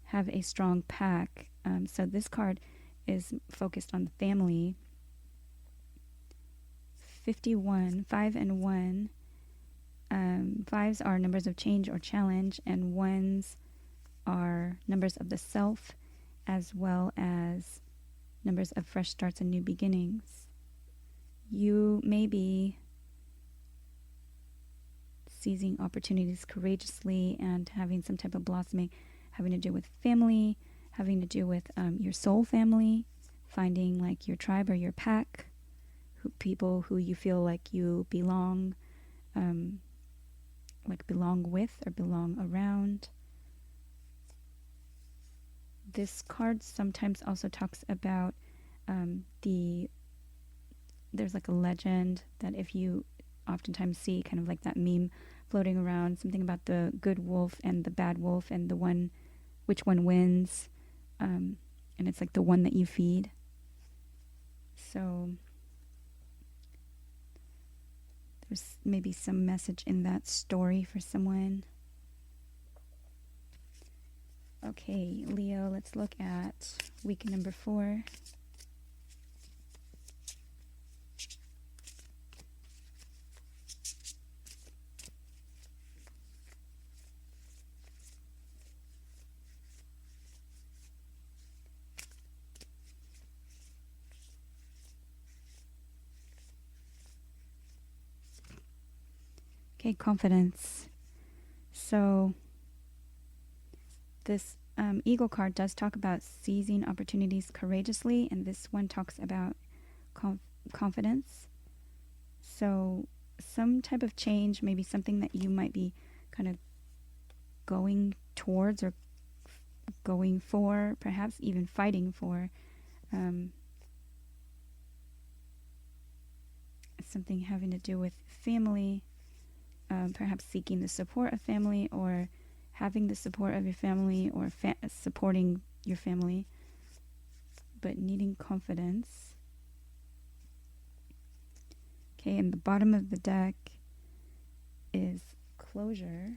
have a strong pack. So this card is focused on the family. 51, 5 and 1. 5s are numbers of change or challenge, and 1s are numbers of the self, as well as numbers of fresh starts and new beginnings. You may be seizing opportunities courageously and having some type of blossoming, having to do with family, having to do with your soul family, finding like your tribe or your pack, people who you feel like you belong, belong with or belong around. This card sometimes also talks about there's like a legend that if you oftentimes see kind of like that meme floating around, something about the good wolf and the bad wolf and which one wins. And it's like the one that you feed. So there's maybe some message in that story for someone. Okay, Leo, let's look at week number 4. Okay, confidence. So this Eagle card does talk about seizing opportunities courageously, and this one talks about confidence. So some type of change, maybe something that you might be kind of going towards or going for, perhaps even fighting for. Something having to do with family, perhaps seeking the support of family, or having the support of your family, or supporting your family, but needing confidence. Okay, and the bottom of the deck is closure.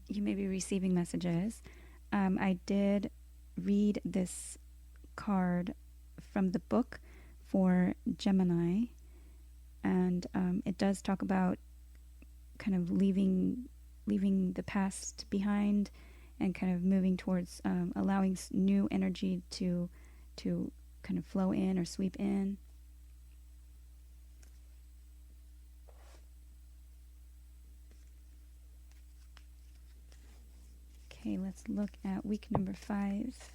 You may be receiving messages. I did read this card from the book for Gemini, and it does talk about kind of leaving the past behind and kind of moving towards allowing new energy to kind of flow in or sweep in. Okay, let's look at week number 5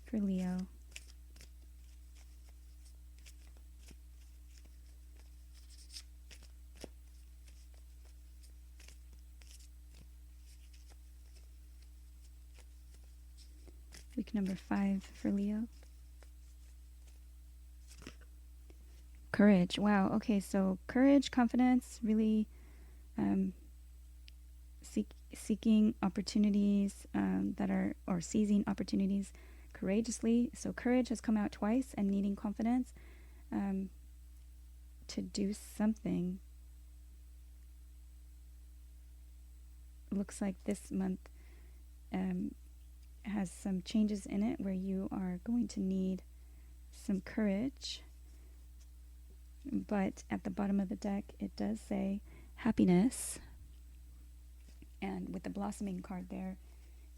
for Leo. Week number 5 for Leo. Courage. Wow. Okay, so courage, confidence, really seeking opportunities or seizing opportunities courageously. So courage has come out twice, and needing confidence to do something. Looks like this month has some changes in it where you are going to need some courage. But at the bottom of the deck, it does say happiness. And with the blossoming card there,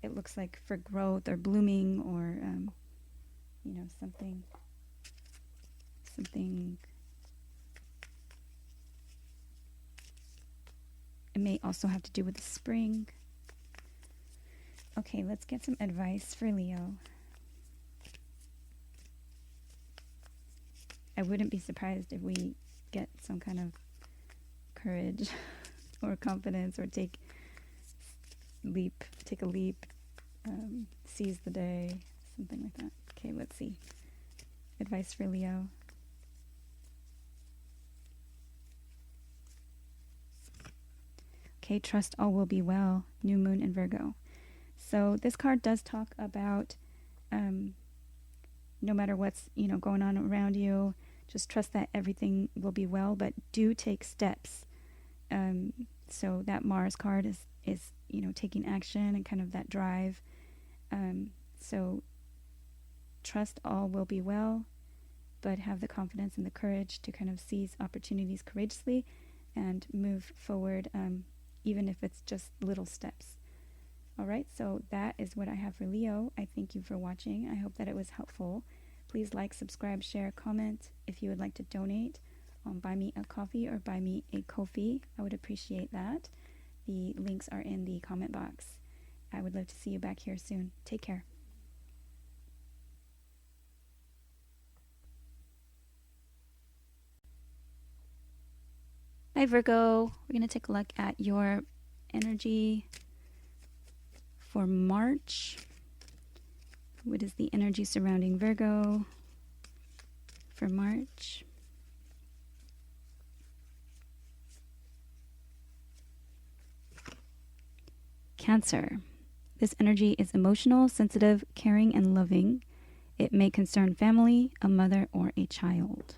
it looks like for growth or blooming, or something. It may also have to do with the spring. Okay, let's get some advice for Leo. I wouldn't be surprised if we get some kind of courage or confidence, or take a leap, seize the day, something like that. Okay, let's see. Advice for Leo. Okay, trust all will be well. New moon in Virgo. So this card does talk about no matter what's going on around you, just trust that everything will be well, but do take steps. So that Mars card is taking action and kind of that drive. So trust all will be well, but have the confidence and the courage to kind of seize opportunities courageously and move forward, even if it's just little steps. All right, so that is what I have for Leo. I thank you for watching. I hope that it was helpful. Please like, subscribe, share, comment. If you would like to donate, buy me a coffee or buy me a Ko-fi, I would appreciate that. The links are in the comment box. I would love to see you back here soon. Take care. Hi Virgo, we're going to take a look at your energy for March. What is the energy surrounding Virgo for March? Cancer. This energy is emotional, sensitive, caring, and loving. It may concern family, a mother, or a child.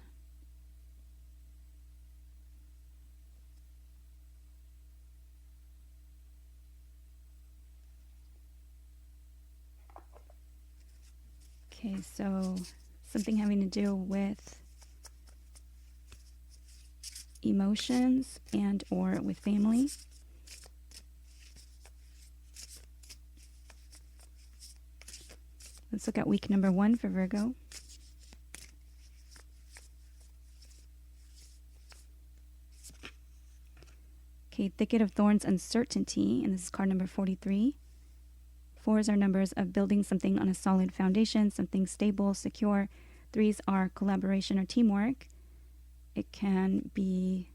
Okay, so something having to do with emotions and or with family. Let's look at week number 1 for Virgo. Okay, thicket of thorns, uncertainty, and this is card number 43. Fours are numbers of building something on a solid foundation, something stable, secure. Threes are collaboration or teamwork. It can be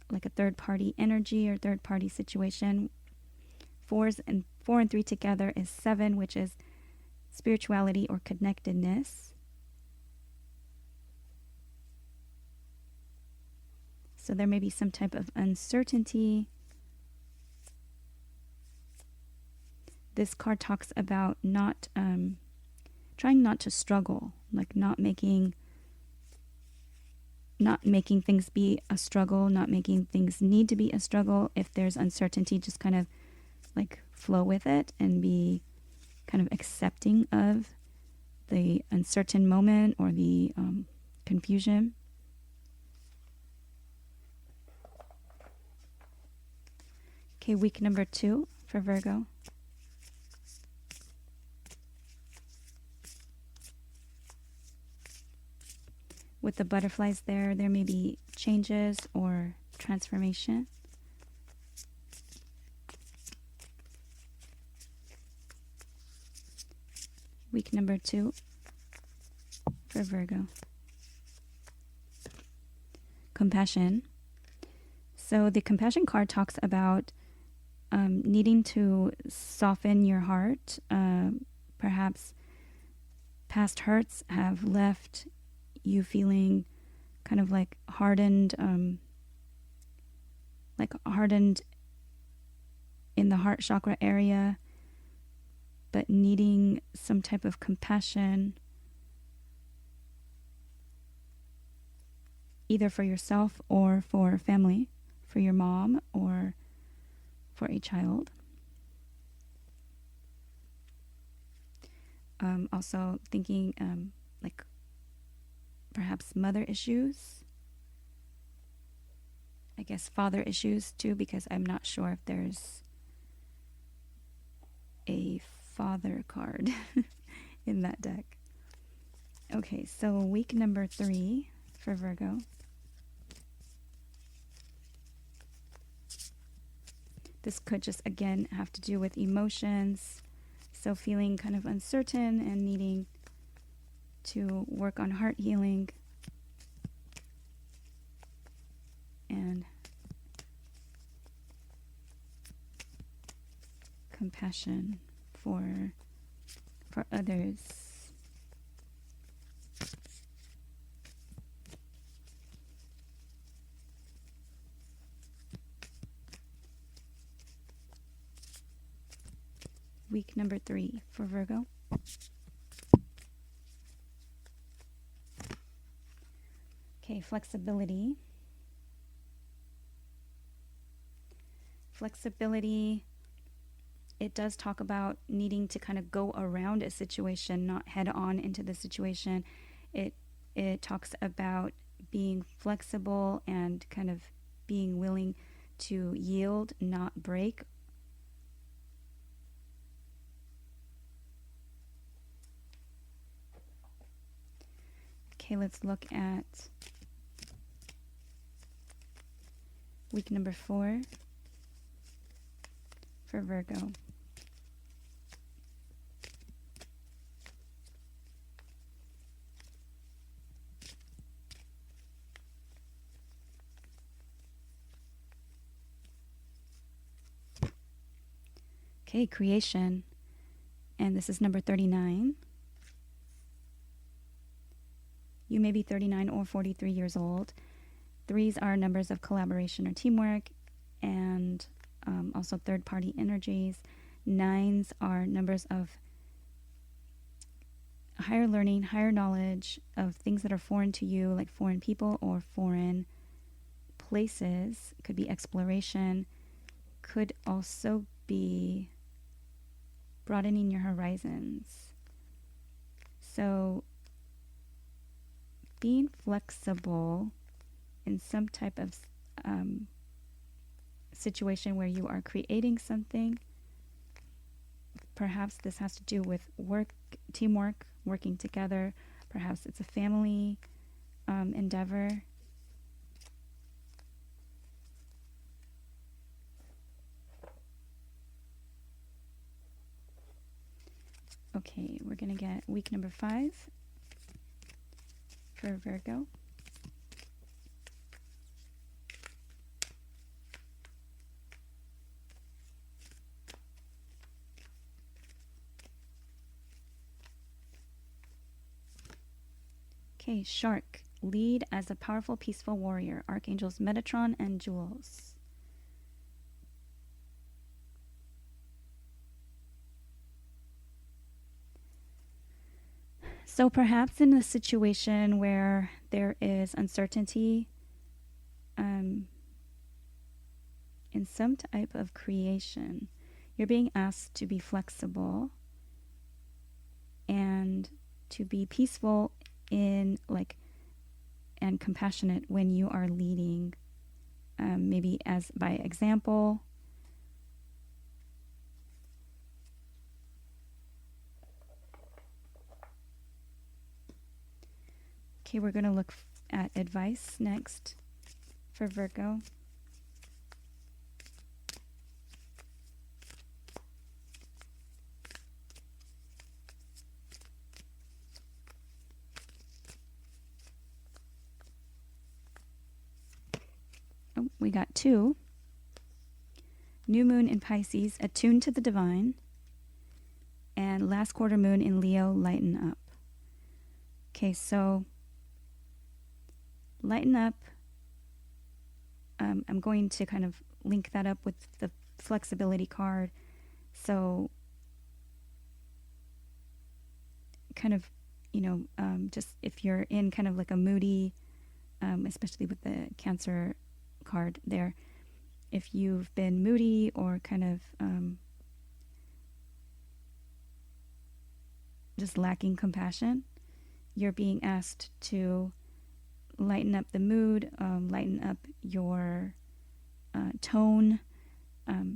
like a third-party energy or third-party situation. 4 and 3 together is 7, which is spirituality or connectedness. So there may be some type of uncertainty. This card talks about not trying not to struggle, like not making things be a struggle, not making things need to be a struggle. If there's uncertainty, just kind of like flow with it and be kind of accepting of the uncertain moment or the confusion. Okay, week number 2 for Virgo. With the butterflies there may be changes or transformation. Week number 2 for Virgo. Compassion. So the compassion card talks about needing to soften your heart. Perhaps past hurts have left you feeling kind of like hardened in the heart chakra area, but needing some type of compassion, either for yourself or for family, for your mom or for a child. Also thinking like perhaps mother issues. I guess father issues too, because I'm not sure if there's a father card in that deck. Okay, so week number 3 for Virgo. This could just, again, have to do with emotions. So feeling kind of uncertain and needing to work on heart healing and compassion for others. Week number 3 for Virgo. Okay, flexibility. Flexibility, it does talk about needing to kind of go around a situation, not head on into the situation. It talks about being flexible and kind of being willing to yield, not break. Okay, let's look at week number 4 for Virgo. Okay, creation. And this is number 39. You may be 39 or 43 years old. 3s are numbers of collaboration or teamwork, and also third-party energies. 9s are numbers of higher learning, higher knowledge of things that are foreign to you, like foreign people or foreign places. Could be exploration. Could also be broadening your horizons. So being flexible in some type of situation where you are creating something. Perhaps this has to do with work, teamwork, working together. Perhaps it's a family endeavor. Okay, we're going to get week number 5 for Virgo. Okay, Shark. Lead as a powerful, peaceful warrior. Archangels Metatron and Jewels. So perhaps in a situation where there is uncertainty in some type of creation, you're being asked to be flexible and to be peaceful in and compassionate when you are leading, maybe as by example. Okay, we're going to look at advice next for Virgo. Oh, we got 2. New moon in Pisces, attuned to the divine. And last quarter moon in Leo, lighten up. Okay, so lighten up. I'm going to kind of link that up with the flexibility card. So kind of, just if you're in kind of like a moody, especially with the Cancer card there, if you've been moody or kind of just lacking compassion, you're being asked to lighten up the mood, lighten up your tone,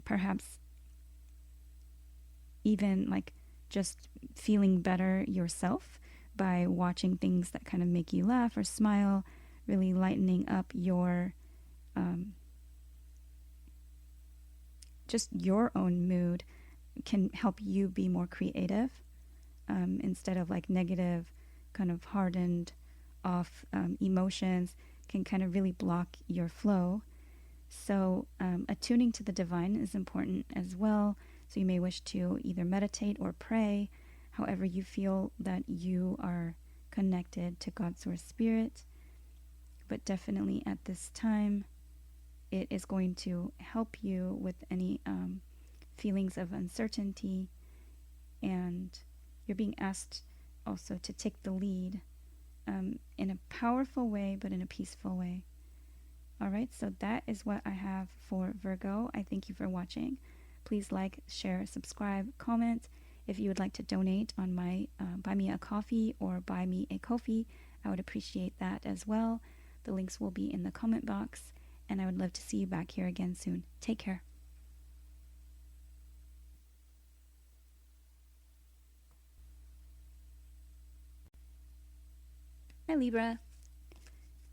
perhaps even like just feeling better yourself by watching things that kind of make you laugh or smile, really lightening up your just your own mood can help you be more creative, instead of like negative, kind of hardened off emotions can kind of really block your flow. So attuning to the divine is important as well. So you may wish to either meditate or pray, however you feel that you are connected to God's source spirit. But definitely at this time, it is going to help you with any feelings of uncertainty. And you're being asked also to take the lead in a powerful way, but in a peaceful way. All right, so that is what I have for Virgo. I thank you for watching. Please like, share, subscribe, comment. If you would like to donate on my Buy Me a Coffee or Buy Me a Ko-fi, I would appreciate that as well. The links will be in the comment box, and I would love to see you back here again soon. Take care. Hi, Libra.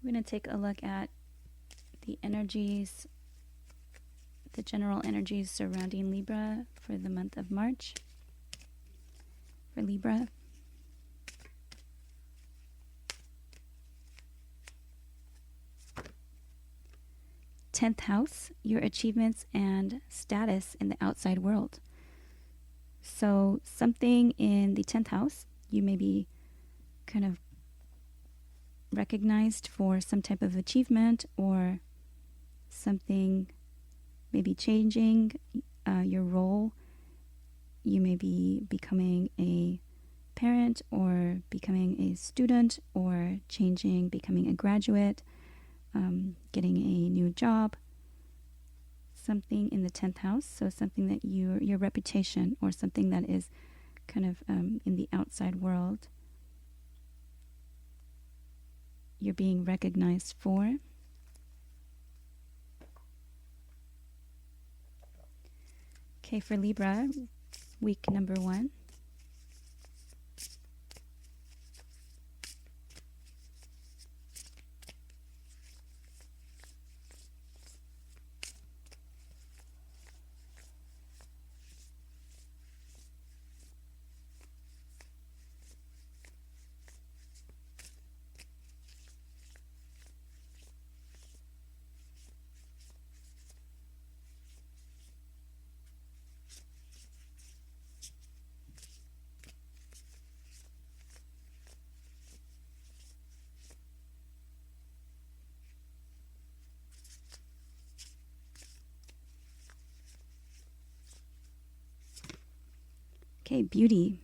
We're going to take a look at the energies, the general energies surrounding Libra for the month of March. For Libra, tenth house, your achievements and status in the outside world. So something in the 10th house, you may be kind of recognized for some type of achievement, or something maybe changing your role. You may be becoming a parent, or becoming a student, or changing, becoming a graduate, getting a new job. Something in the 10th house, so something that your reputation, or something that is kind of in the outside world, you're being recognized for. Okay, for Libra, week number 1. Okay, beauty.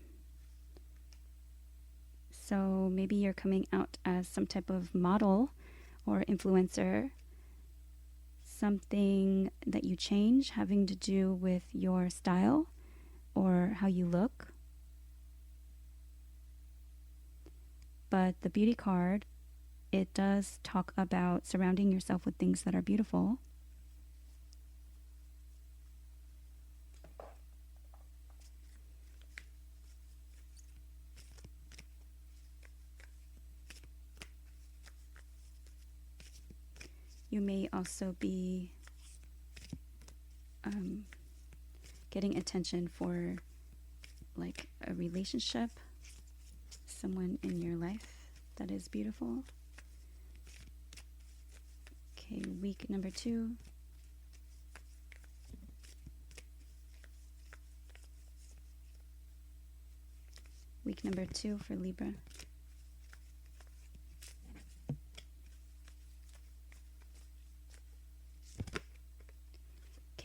So maybe you're coming out as some type of model or influencer, something that you change having to do with your style or how you look. But the beauty card, it does talk about surrounding yourself with things that are beautiful. You may also be getting attention for like a relationship, someone in your life that is beautiful. Okay, week number 2. Week number 2 for Libra.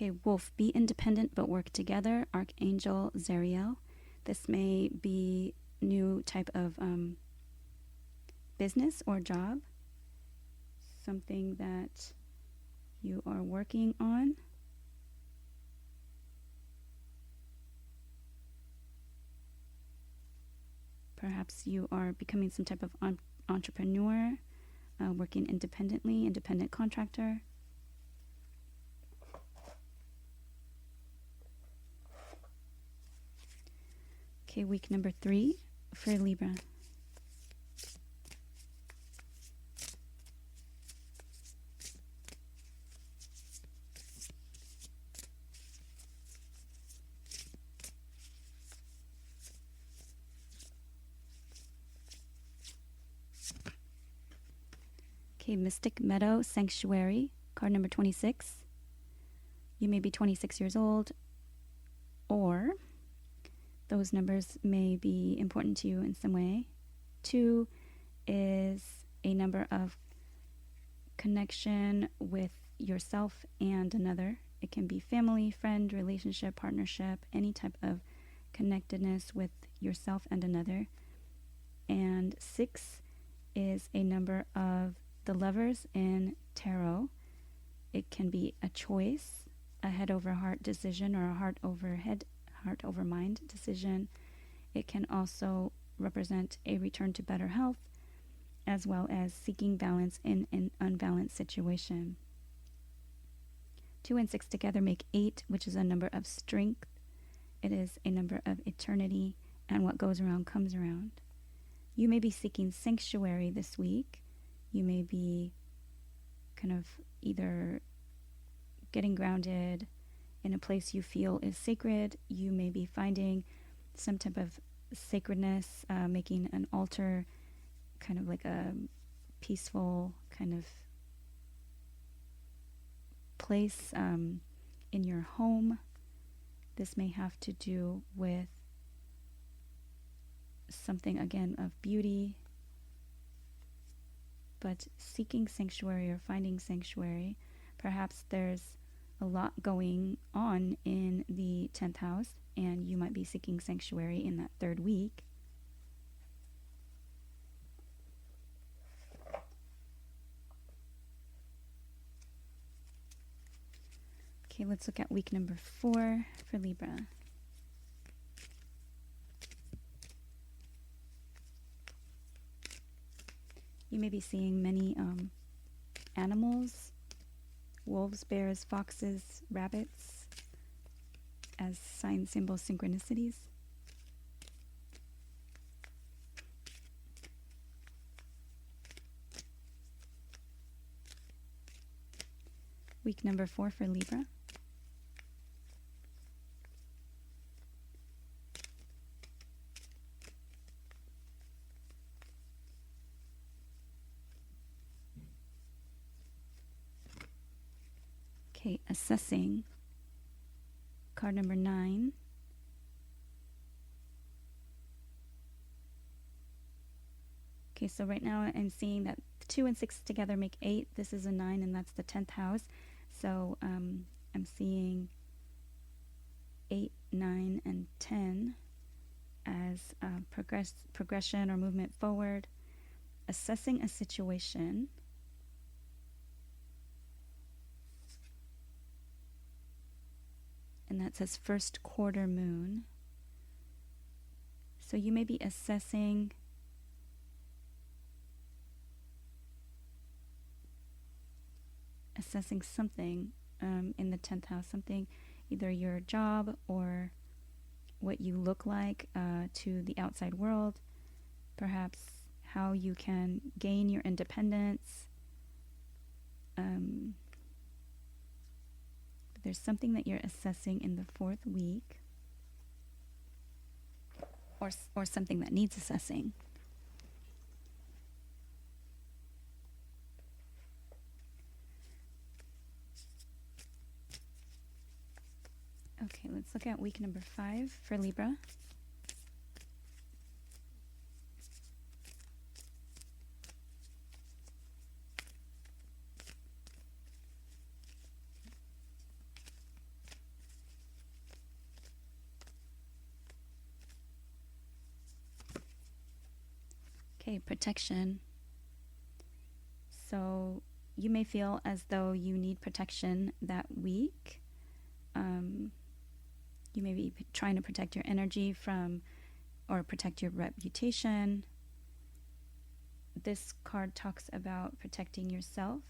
Okay, wolf, be independent but work together. Archangel Zariel. This may be new type of business or job. Something that you are working on. Perhaps you are becoming some type of entrepreneur, working independently, independent contractor. Okay, week number 3 for Libra. Okay, Mystic Meadow Sanctuary, card number 26. You may be 26 years old, or those numbers may be important to you in some way. 2 is a number of connection with yourself and another. It can be family, friend, relationship, partnership, any type of connectedness with yourself and another. And 6 is a number of the Lovers in Tarot. It can be a choice, a head over heart decision, or a heart over head, heart over mind decision. It can also represent a return to better health, as well as seeking balance in an unbalanced situation. 2 and 6 together make 8, which is a number of strength. It is a number of eternity, and what goes around comes around. You may be seeking sanctuary this week. You may be kind of either getting grounded in a place you feel is sacred. You may be finding some type of sacredness, making an altar, kind of like a peaceful kind of place in your home. This may have to do with something, again, of beauty, but seeking sanctuary or finding sanctuary. Perhaps there's a lot going on in the 10th house, and you might be seeking sanctuary in that 3rd week. Okay, let's look at week number 4 for Libra. You may be seeing many animals, wolves, bears, foxes, rabbits, as sign, symbol, synchronicities. Week number 4 for Libra. Okay, assessing. Card number 9. Okay, so right now I'm seeing that 2 and 6 together make 8. This is a 9, and that's the 10th house. So I'm seeing 8, 9, and 10 as progression or movement forward, assessing a situation, and that says first quarter moon. So you may be assessing something in the 10th house, something, either your job or what you look like to the outside world, perhaps how you can gain your independence. There's something that you're assessing in the 4th week, or something that needs assessing. Okay, let's look at week number 5 for Libra. Okay, protection. So you may feel as though you need protection that week. You may be trying to protect your energy from, or protect your reputation. This card talks about protecting yourself,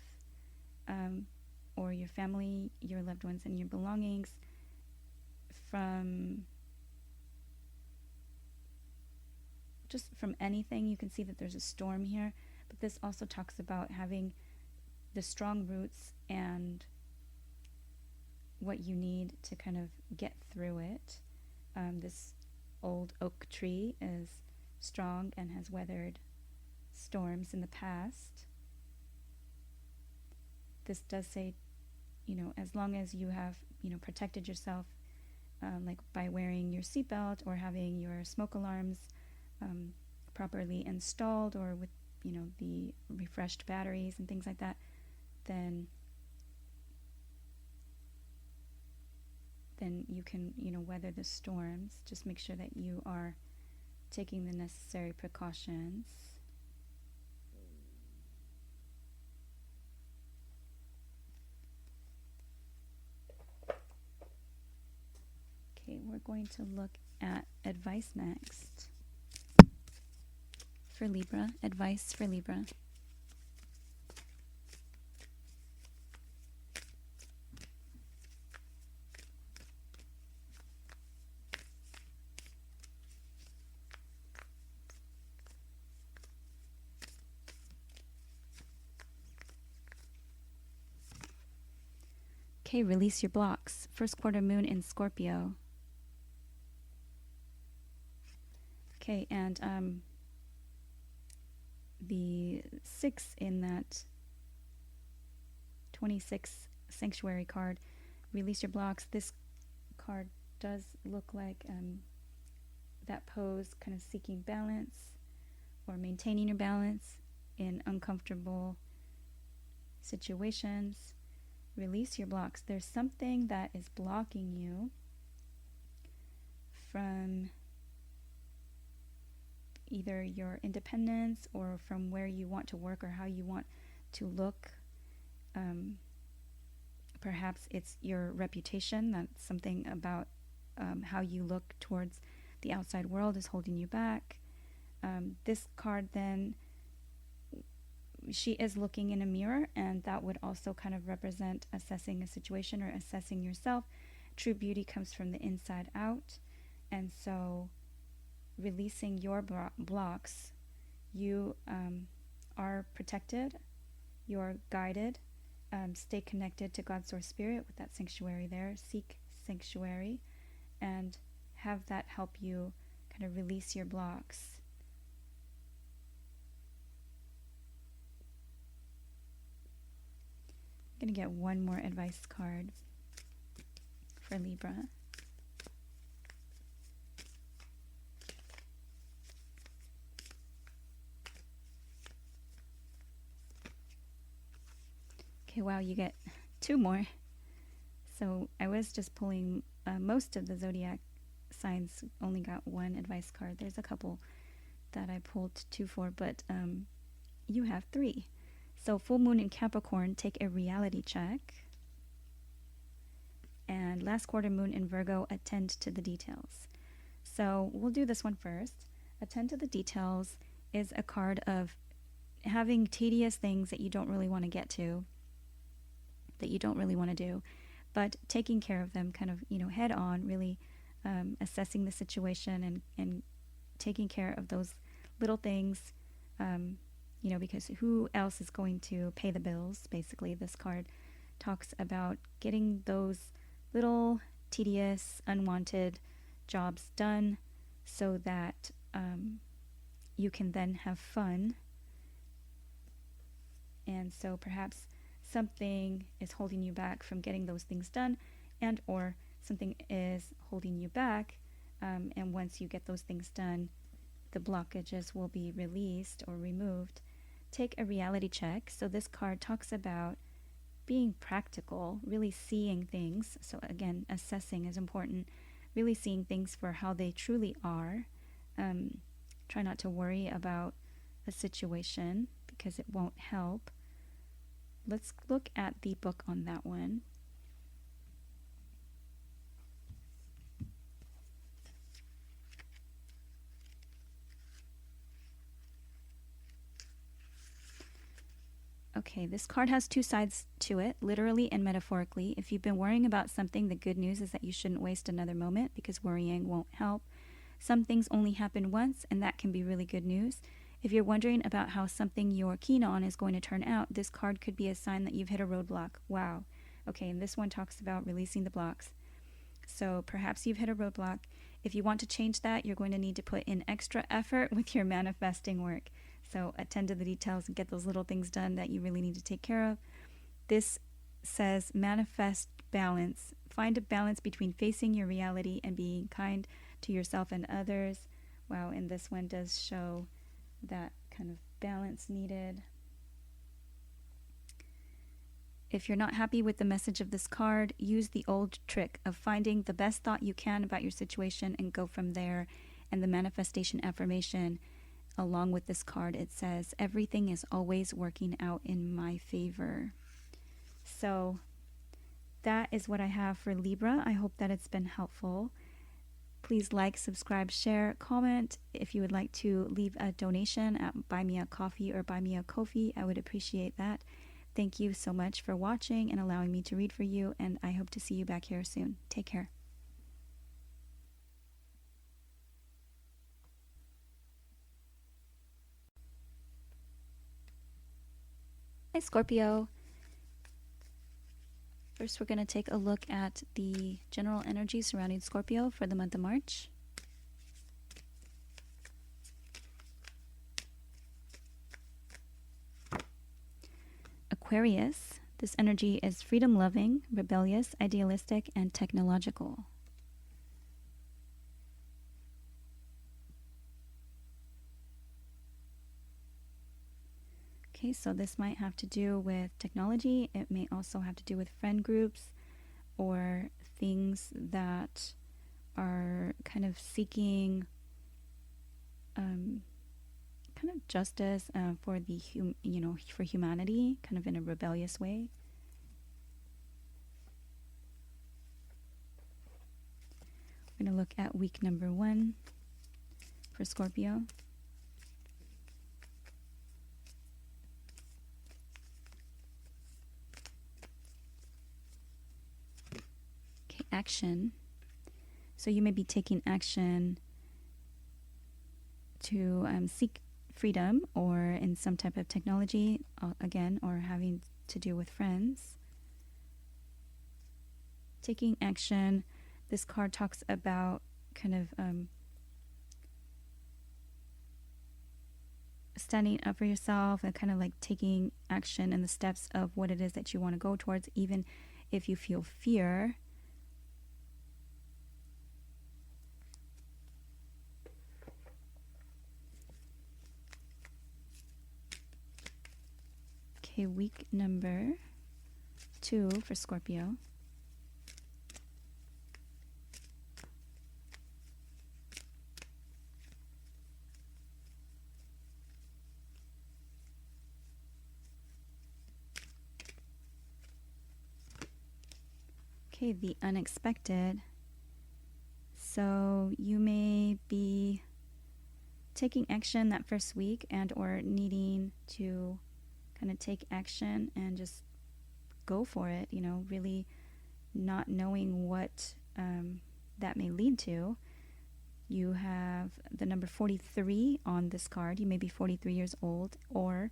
or your family, your loved ones, and your belongings from anything. You can see that there's a storm here, but this also talks about having the strong roots and what you need to kind of get through it. This old oak tree is strong and has weathered storms in the past. This does say, as long as you have, protected yourself, like by wearing your seatbelt or having your smoke alarms properly installed, or with, the refreshed batteries and things like that, then you can, weather the storms. Just make sure that you are taking the necessary precautions. Okay, we're going to look at advice next. For Libra, advice for Libra. Okay, release your blocks. First quarter moon in Scorpio. Okay, and the 6 in that 26 sanctuary card, release your blocks. This card does look like that pose, kind of seeking balance or maintaining your balance in uncomfortable situations. Release your blocks. There's something that is blocking you from either your independence or from where you want to work or how you want to look. Perhaps it's your reputation. That's something about how you look towards the outside world is holding you back. This card then, she is looking in a mirror, and that would also kind of represent assessing a situation or assessing yourself. True beauty comes from the inside out, and so releasing your blocks, you are protected, you're guided. Stay connected to God's source spirit with that sanctuary there. Seek sanctuary and have that help you kind of release your blocks. I'm going to get one more advice card for Libra. Okay, wow, you get 2 more. So I was just pulling most of the Zodiac signs only got one advice card. There's a couple that I pulled 2 for, but you have 3. So full moon in Capricorn, take a reality check. And last quarter moon in Virgo, attend to the details. So we'll do this one first. Attend to the details is a card of having tedious things that you don't really want to get to, that you don't really want to do, but taking care of them kind of, head on, really assessing the situation and taking care of those little things, because who else is going to pay the bills? Basically, this card talks about getting those little tedious, unwanted jobs done so that you can then have fun. And so perhaps something is holding you back from getting those things done, and or something is holding you back, and once you get those things done, the blockages will be released or removed. Take a reality check. So this card talks about being practical, really seeing things. So again, assessing is important. Really seeing things for how they truly are. Try not to worry about a situation because it won't help. Let's look at the book on that one. Okay, this card has 2 sides to it, literally and metaphorically. If you've been worrying about something, the good news is that you shouldn't waste another moment because worrying won't help. Some things only happen once, and that can be really good news. If you're wondering about how something you're keen on is going to turn out, this card could be a sign that you've hit a roadblock. Wow. Okay, and this one talks about releasing the blocks. So perhaps you've hit a roadblock. If you want to change that, you're going to need to put in extra effort with your manifesting work. So attend to the details and get those little things done that you really need to take care of. This says manifest balance. Find a balance between facing your reality and being kind to yourself and others. Wow, and this one does show that kind of balance needed. If you're not happy with the message of this card, use the old trick of finding the best thought you can about your situation and go from there. And the manifestation affirmation along with this card, it says, everything is always working out in my favor. So that is what I have for Libra. I hope that it's been helpful. Please like, subscribe, share, comment. If you would like to leave a donation at Buy Me a Coffee or Buy Me a Ko-fi, I would appreciate that. Thank you so much for watching and allowing me to read for you, and I hope to see you back here soon. Take care. Hi, Scorpio. First, we're going to take a look at the general energy surrounding Scorpio for the month of March. Aquarius. This energy is freedom-loving, rebellious, idealistic, and technological. Okay, so this might have to do with technology. It may also have to do with friend groups or things that are kind of seeking kind of justice for the for humanity, kind of in a rebellious way. We're going to look at week number 1 for Scorpio. Okay, action. So you may be taking action to seek freedom, or in some type of technology, again, or having to do with friends. Taking action. This card talks about kind of standing up for yourself and kind of like taking action in the steps of what it is that you want to go towards, even if you feel fear. Okay, week number 2 for Scorpio. Okay, the unexpected. So you may be taking action that first week and or needing to kind of take action and just go for it, you know, really not knowing what that may lead to. You have the number 43 on this card. You may be 43 years old, or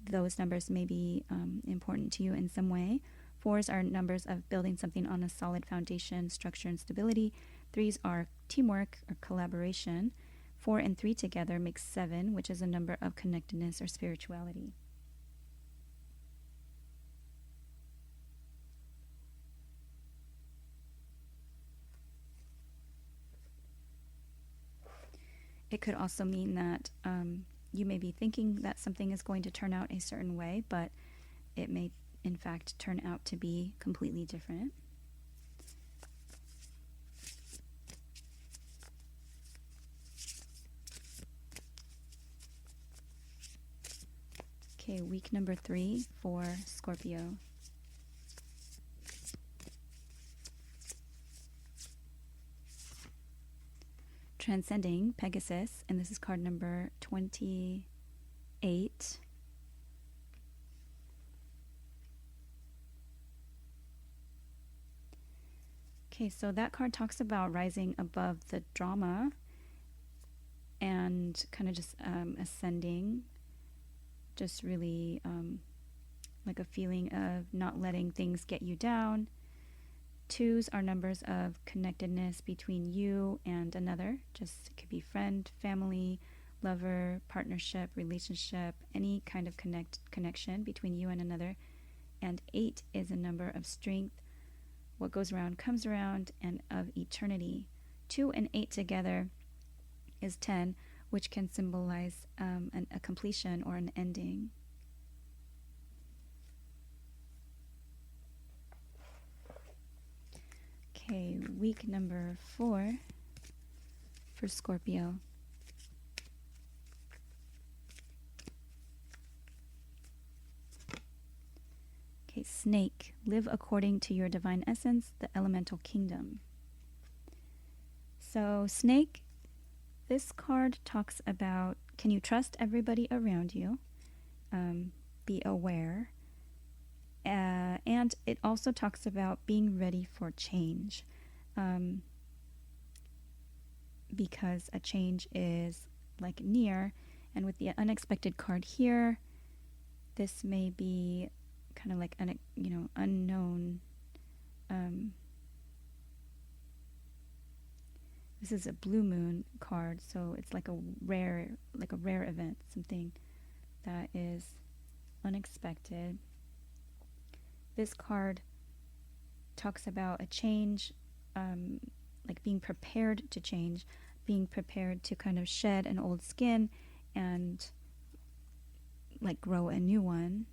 those numbers may be important to you in some way. 4s are numbers of building something on a solid foundation, structure, and stability. 3s are teamwork or collaboration. 4 and 3 together makes 7, which is a number of connectedness or spirituality. It could also mean that you may be thinking that something is going to turn out a certain way, but it may in fact turn out to be completely different. Okay, week number 3 for Scorpio. Transcending Pegasus, and this is card number 28. Okay, so that card talks about rising above the drama and kind of just ascending, just really like a feeling of not letting things get you down. 2s are numbers of connectedness between you and another. Just it could be friend, family, lover, partnership, relationship, any kind of connection between you and another. And 8 is a number of strength. What goes around comes around, and of eternity. 2 and 8 together is 10, which can symbolize a completion or an ending. Okay, week number 4 for Scorpio. Okay, snake, live according to your divine essence, the elemental kingdom. So snake, this card talks about, can you trust everybody around you? Be aware. And it also talks about being ready for change, because a change is like near. And with the unexpected card here, this may be kind of like unknown. This is a blue moon card, so it's like a rare event, something that is unexpected. This card talks about a change, like being prepared to change, being prepared to kind of shed an old skin and like grow a new one.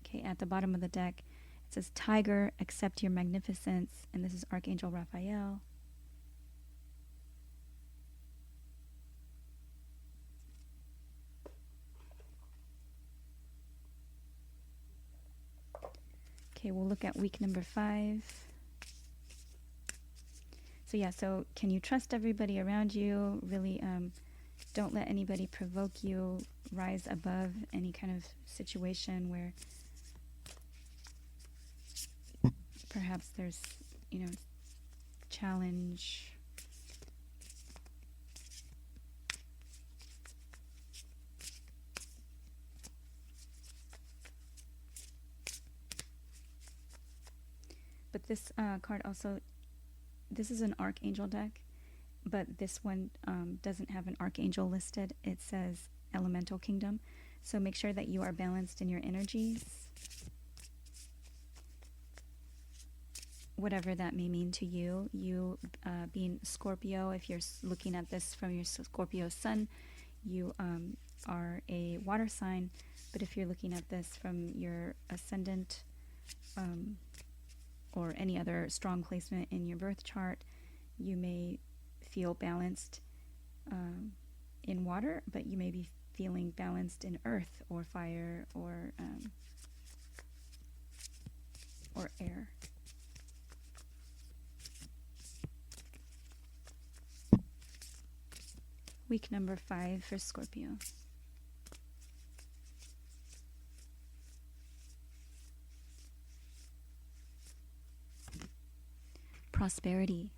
Okay, at the bottom of the deck, it says, Tiger, accept your magnificence, and this is Archangel Raphael. Okay, we'll look at week number 5. So yeah, so can you trust everybody around you? Really, don't let anybody provoke you. Rise above any kind of situation where perhaps there's, challenge. But this card also, this is an archangel deck, but this one doesn't have an archangel listed. It says elemental kingdom. So make sure that you are balanced in your energies, whatever that may mean to you. You being Scorpio, if you're looking at this from your Scorpio sun, you are a water sign. But if you're looking at this from your ascendant, or any other strong placement in your birth chart, you may feel balanced in water, but you may be feeling balanced in earth or fire or Week number 5 for Scorpio. Prosperity.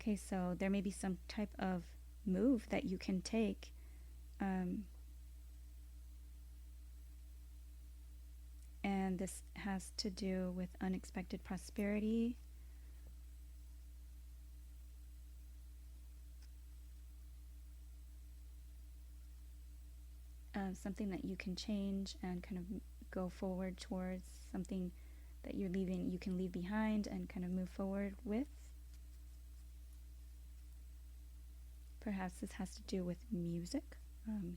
Okay, so there may be some type of move that you can take. And this has to do with unexpected prosperity. Something that you can change and kind of go forward towards, something that you can leave behind and kind of move forward with. Perhaps this has to do with music,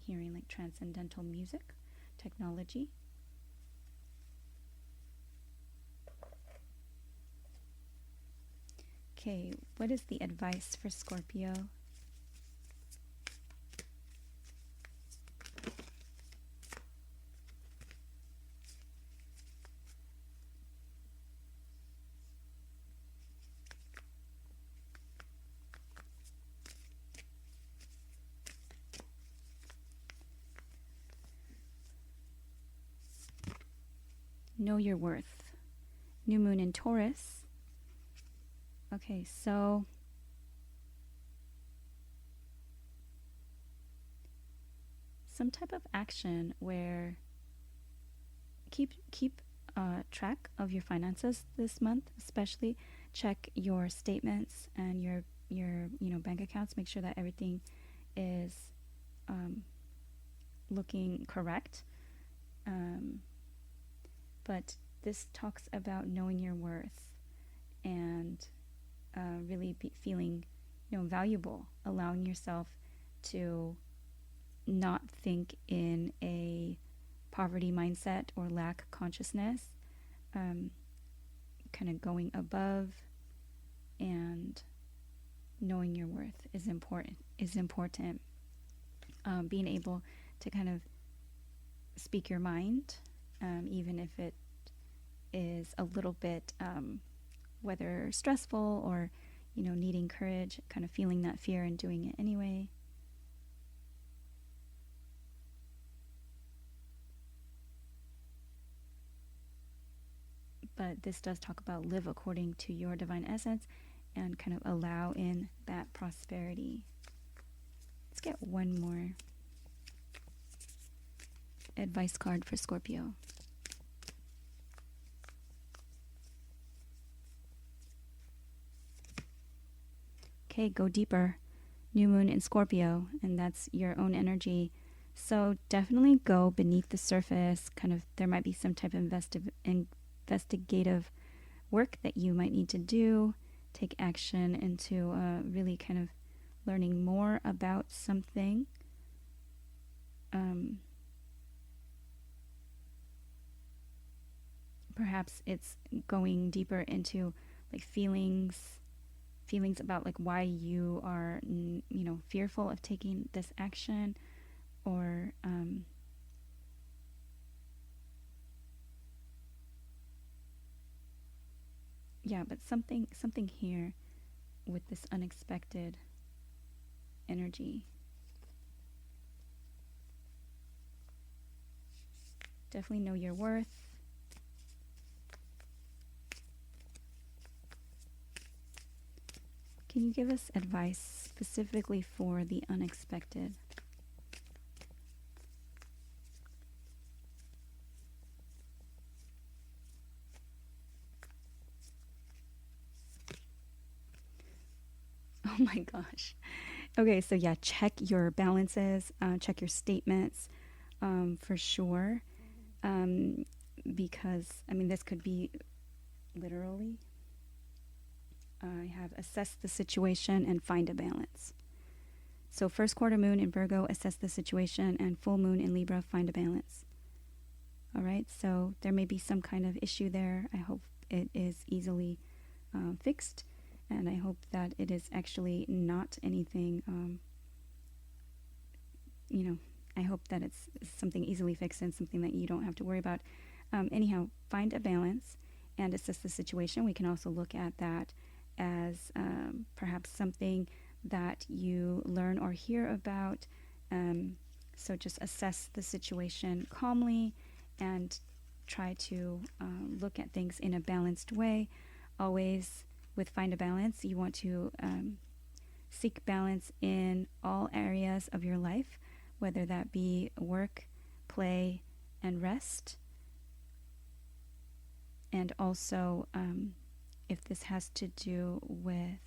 hearing like transcendental music, technology. Okay, what is the advice for Scorpio? Know your worth. New moon in Taurus. Okay, so some type of action where keep track of your finances this month, especially check your statements and your bank accounts. Make sure that everything is looking correct. But this talks about knowing your worth and really feeling, valuable, allowing yourself to not think in a poverty mindset or lack consciousness, kind of going above, and knowing your worth is important. Being able to kind of speak your mind, even if it is a little bit whether stressful or needing courage, kind of feeling that fear and doing it anyway. But this does talk about live according to your divine essence and kind of allow in that prosperity. Let's get one more advice card for Scorpio. Okay, go deeper. New moon in Scorpio, and that's your own energy. So definitely go beneath the surface. Kind of, there might be some type of investigative work that you might need to do. Take action into really kind of learning more about something. Perhaps it's going deeper into like feelings about like why you are fearful of taking this action, or but something here with this unexpected energy. Definitely know your worth. Can you give us advice specifically for the unexpected? Oh my gosh. Okay, so yeah, check your balances, check your statements for sure. Because, this could be literally, I have assessed the situation and find a balance. So first quarter moon in Virgo, assess the situation, and full moon in Libra, find a balance. All right, so there may be some kind of issue there. I hope it is easily fixed, and I hope that it is actually not anything, I hope that it's something easily fixed and something that you don't have to worry about. Anyhow, find a balance and assess the situation. We can also look at that as perhaps something that you learn or hear about. So just assess the situation calmly and try to look at things in a balanced way. Always with Find a Balance, you want to seek balance in all areas of your life, whether that be work, play, and rest. And also, if this has to do with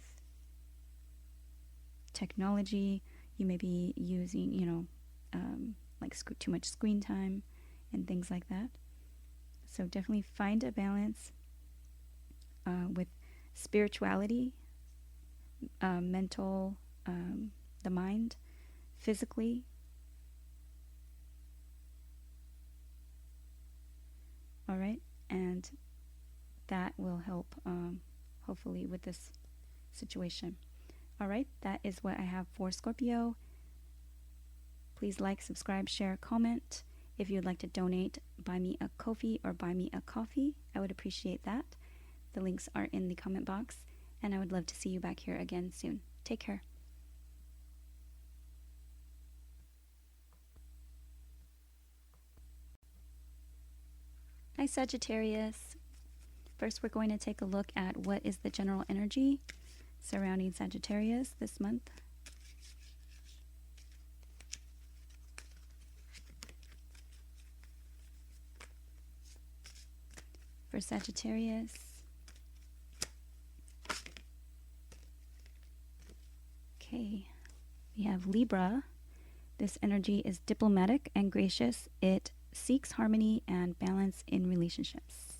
technology, you may be using, like too much screen time and things like that. So definitely find a balance with spirituality, mental, the mind, physically. All right, and that will help, hopefully, with this situation. All right, that is what I have for Scorpio. Please like, subscribe, share, comment. If you'd like to donate, buy me a Ko-fi or buy me a coffee, I would appreciate that. The links are in the comment box, and I would love to see you back here again soon. Take care. Hi, Sagittarius. First, we're going to take a look at what is the general energy surrounding Sagittarius this month. For Sagittarius, okay, we have Libra. This energy is diplomatic and gracious. It seeks harmony and balance in relationships.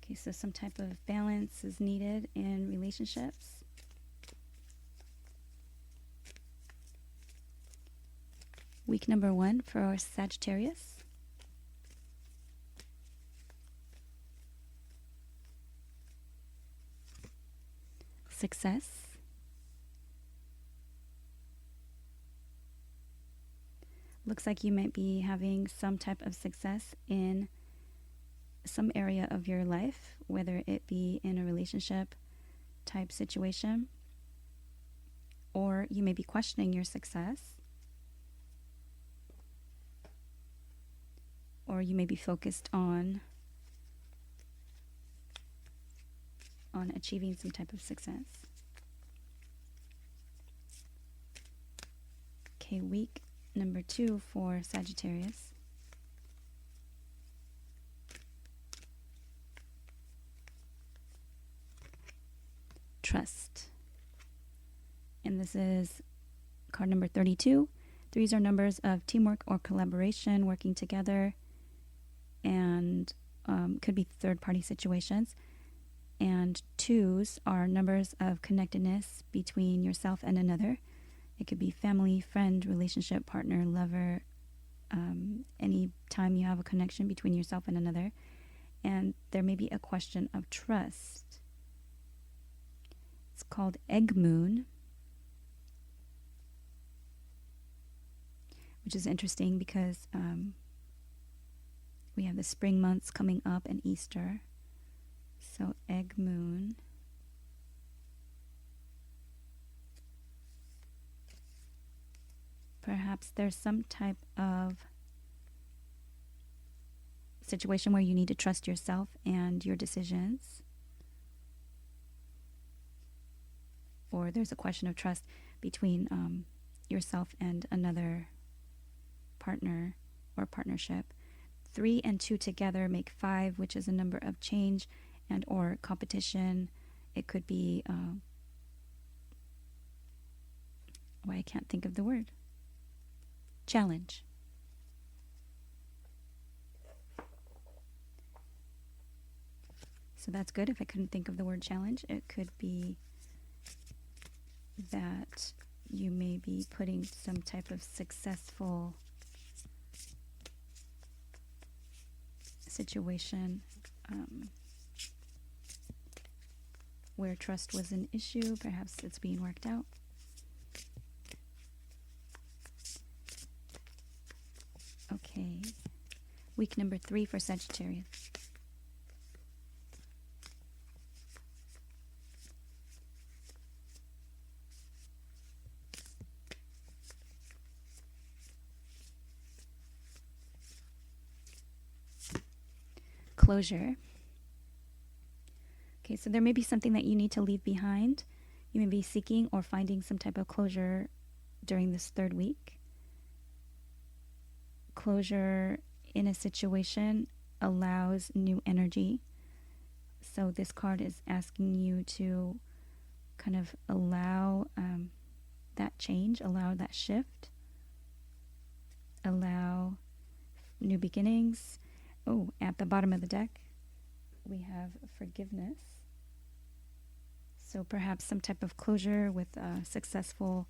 Okay, so some type of balance is needed in relationships. Week number 1 for Sagittarius. Success. Looks like you might be having some type of success in some area of your life, whether it be in a relationship type situation, or you may be questioning your success, or you may be focused on achieving some type of success. Okay, week number 2 for Sagittarius. Trust. And this is card number 32. 3s are numbers of teamwork or collaboration, working together, and could be third-party situations. And 2s are numbers of connectedness between yourself and another. It could be family, friend, relationship, partner, lover, any time you have a connection between yourself and another. And there may be a question of trust. It's called Egg Moon, which is interesting because we have the spring months coming up and Easter. So Egg Moon. Perhaps there's some type of situation where you need to trust yourself and your decisions. Or there's a question of trust between yourself and another partner or partnership. 3 and 2 together make 5, which is a number of change and or competition. It could be, I can't think of the word. Challenge. So that's good. If I couldn't think of the word challenge, it could be that you may be putting some type of successful situation where trust was an issue. Perhaps it's being worked out. Week number 3 for Sagittarius. Closure. Okay, so there may be something that you need to leave behind. You may be seeking or finding some type of closure during this 3rd week. Closure in a situation allows new energy. So this card is asking you to kind of allow that change, allow that shift, allow new beginnings. Oh, at the bottom of the deck, we have forgiveness. So perhaps some type of closure with successful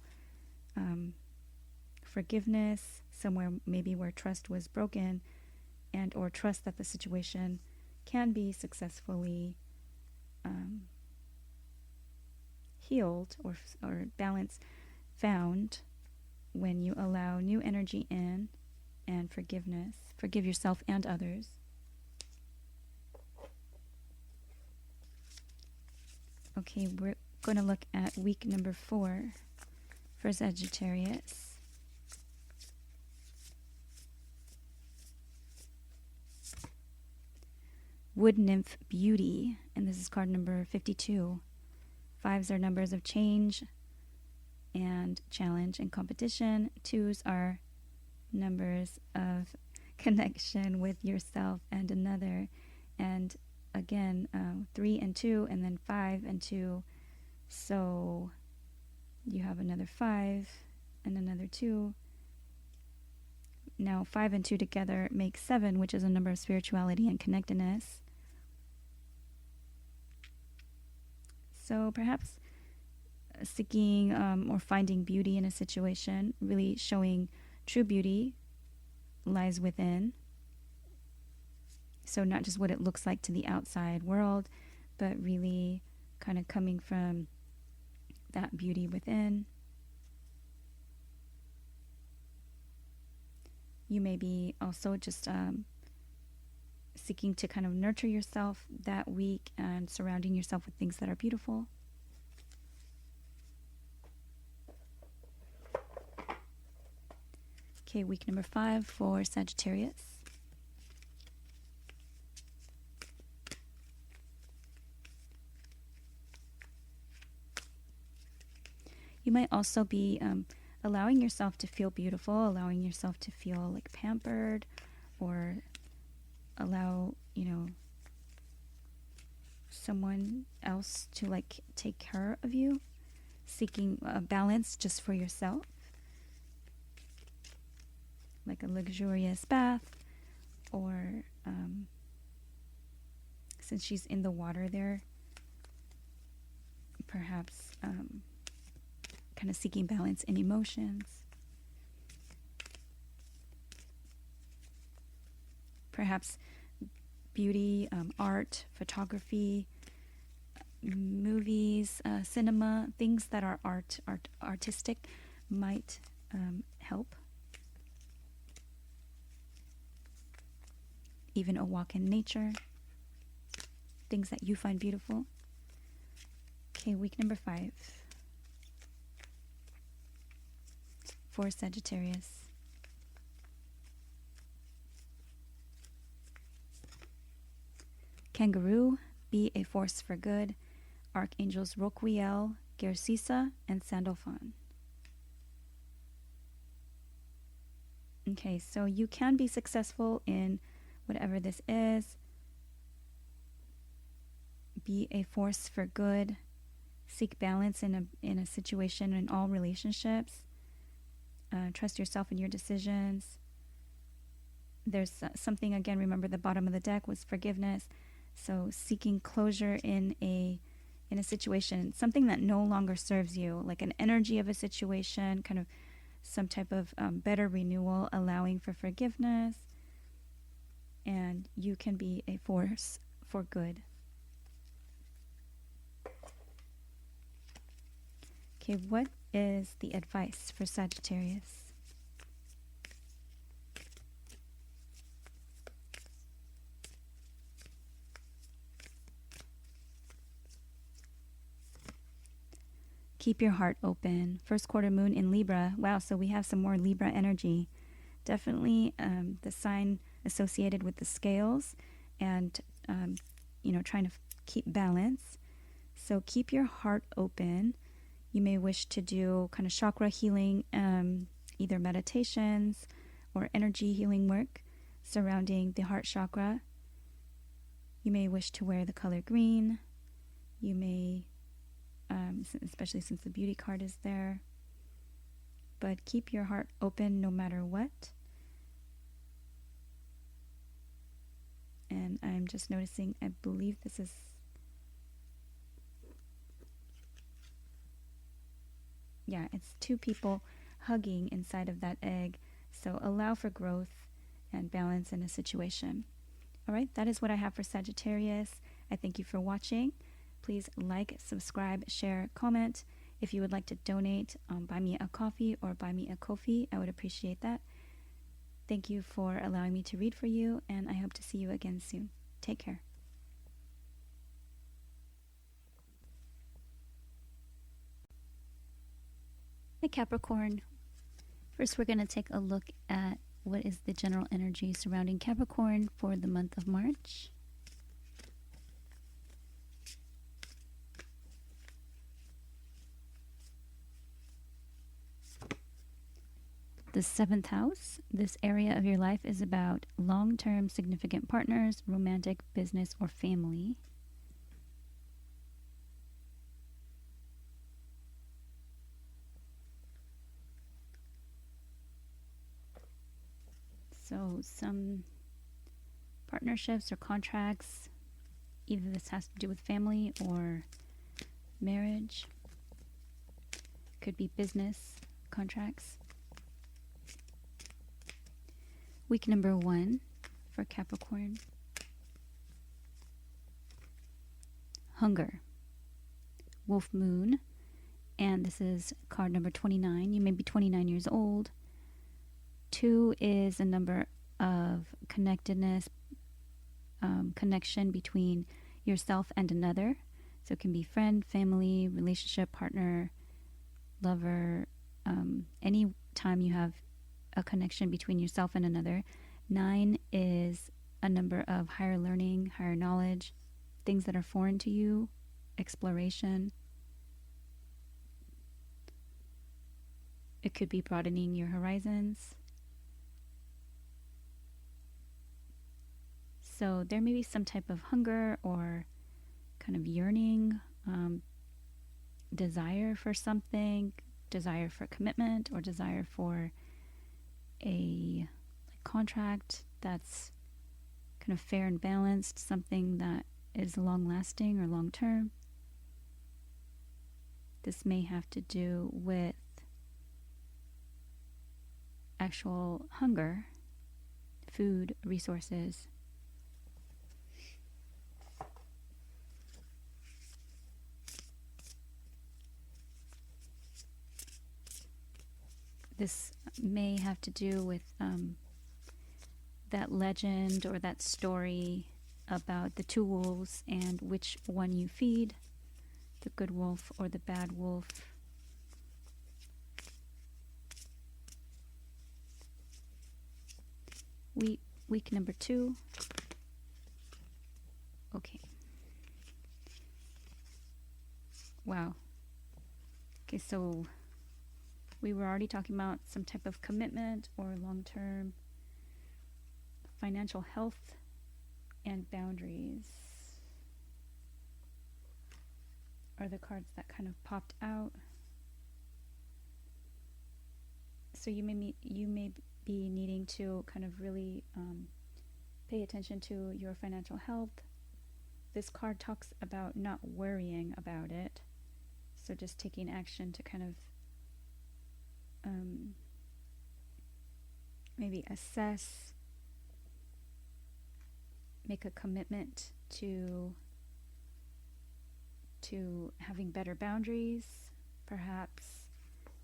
forgiveness, somewhere maybe where trust was broken, and or trust that the situation can be successfully healed or balance found when you allow new energy in and forgiveness. Forgive yourself and others. Okay, we're going to look at week number 4 for Sagittarius. Wood Nymph Beauty, and this is card number 52. 5s are numbers of change and challenge and competition. 2s are numbers of connection with yourself and another. And again, 3 and 2, and then 5 and 2. So you have another 5 and another 2. Now 5 and 2 together make 7, which is a number of spirituality and connectedness. So perhaps seeking or finding beauty in a situation, really showing true beauty lies within. So not just what it looks like to the outside world, but really kind of coming from that beauty within. You may be also just seeking to kind of nurture yourself that week and surrounding yourself with things that are beautiful. Okay, week number 5 for Sagittarius. You might also be allowing yourself to feel beautiful, allowing yourself to feel like pampered, or allow, someone else to like take care of you, seeking a balance just for yourself, like a luxurious bath, or since she's in the water there, perhaps kind of seeking balance in emotions. Perhaps beauty, art, photography, movies, cinema, things that are artistic might help. Even a walk in nature, things that you find beautiful. Okay, week number 5 for Sagittarius. Kangaroo, be a force for good. Archangels Roquiel, Gersisa, and Sandalphon. Okay, so you can be successful in whatever this is. Be a force for good. Seek balance in a situation, in all relationships. Trust yourself in your decisions. There's something, again, remember the bottom of the deck was forgiveness. So seeking closure in a situation, something that no longer serves you, like an energy of a situation, kind of some type of better renewal, allowing for forgiveness. And you can be a force for good. Okay, what is the advice for Sagittarius? Keep your heart open. First quarter moon in Libra. Wow, so we have some more Libra energy. Definitely the sign associated with the scales and, trying to keep balance. So keep your heart open. You may wish to do kind of chakra healing, either meditations or energy healing work surrounding the heart chakra. You may wish to wear the color green. You may, especially since the beauty card is there. But keep your heart open no matter what. And I'm just noticing, I believe this is, yeah, it's two people hugging inside of that egg. So allow for growth and balance in a situation. All right, that is what I have for Sagittarius. I thank you for watching. Please like, subscribe, share, comment. If you would like to donate, buy me a coffee or buy me a Ko-fi, I would appreciate that. Thank you for allowing me to read for you, and I hope to see you again soon. Take care. Hey Capricorn. First, we're going to take a look at what is the general energy surrounding Capricorn for the month of March. The 7th house, this area of your life is about long-term significant partners, romantic, business, or family. So some partnerships or contracts, either this has to do with family or marriage. Could be business contracts. Week number 1 for Capricorn. Hunger. Wolf moon. And this is card number 29. You may be 29 years old. 2 is a number of connectedness, connection between yourself and another. So it can be friend, family, relationship, partner, lover, any time you have a connection between yourself and another. 9 is a number of higher learning, higher knowledge, things that are foreign to you, exploration. It could be broadening your horizons. So there may be some type of hunger or kind of yearning, desire for something, desire for commitment, or desire for a contract that's kind of fair and balanced, something that is long-lasting or long-term. This may have to do with actual hunger, food, resources. This may have to do with that legend or that story about the 2 wolves and which one you feed, the good wolf or the bad wolf. Week number 2. Okay. Wow. Okay, so we were already talking about some type of commitment or long-term financial health and boundaries are the cards that kind of popped out. So you may be needing to kind of really pay attention to your financial health. This card talks about not worrying about it, so just taking action to kind of maybe assess, make a commitment to having better boundaries. Perhaps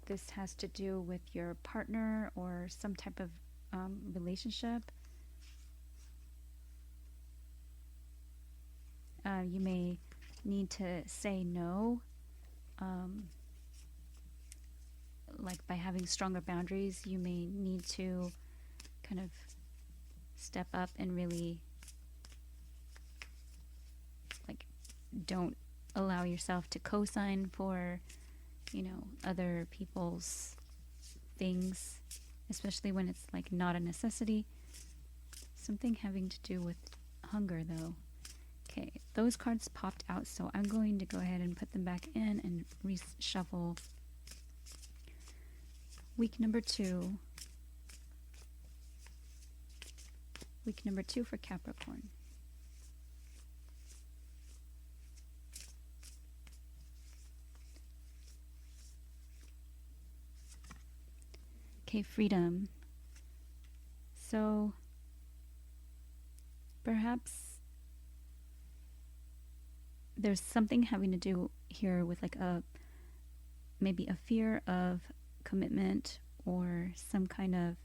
this has to do with your partner or some type of relationship. You may need to say no like by having stronger boundaries, you may need to kind of step up and really like don't allow yourself to co-sign for, you know, other people's things, especially when it's like not a necessity. Something having to do with hunger though. Okay, those cards popped out, so I'm going to go ahead and put them back in and reshuffle. Week number 2. Week number 2 for Capricorn. Okay, freedom. So perhaps there's something having to do here with like maybe a fear of commitment or some kind of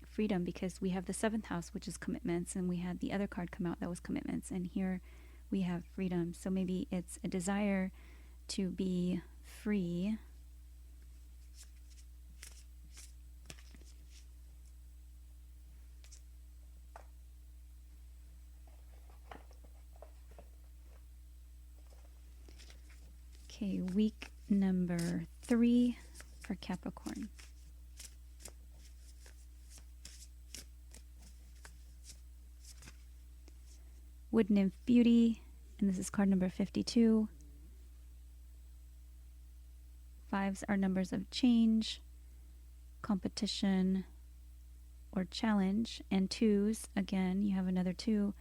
freedom, because we have the 7th house, which is commitments, and we had the other card come out that was commitments, and here we have freedom. So maybe it's a desire to be free. Okay, week number 3 for Capricorn. Wood Nymph Beauty, and this is card number 52. 5s are numbers of change, competition, or challenge, and 2s, again, you have another 2.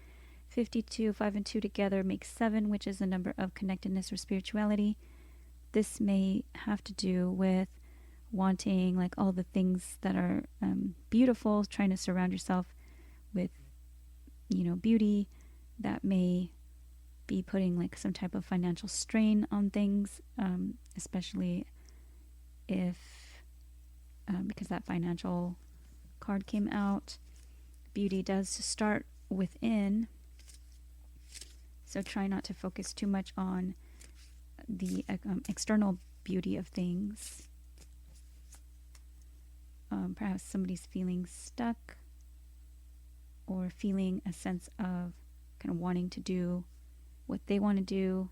52, 5 and 2 together makes 7, which is a number of connectedness or spirituality. This may have to do with wanting like all the things that are beautiful, trying to surround yourself with, you know, beauty. That may be putting like some type of financial strain on things, especially if, because that financial card came out. Beauty does start within. So try not to focus too much on the external beauty of things. Perhaps somebody's feeling stuck or feeling a sense of kind of wanting to do what they want to do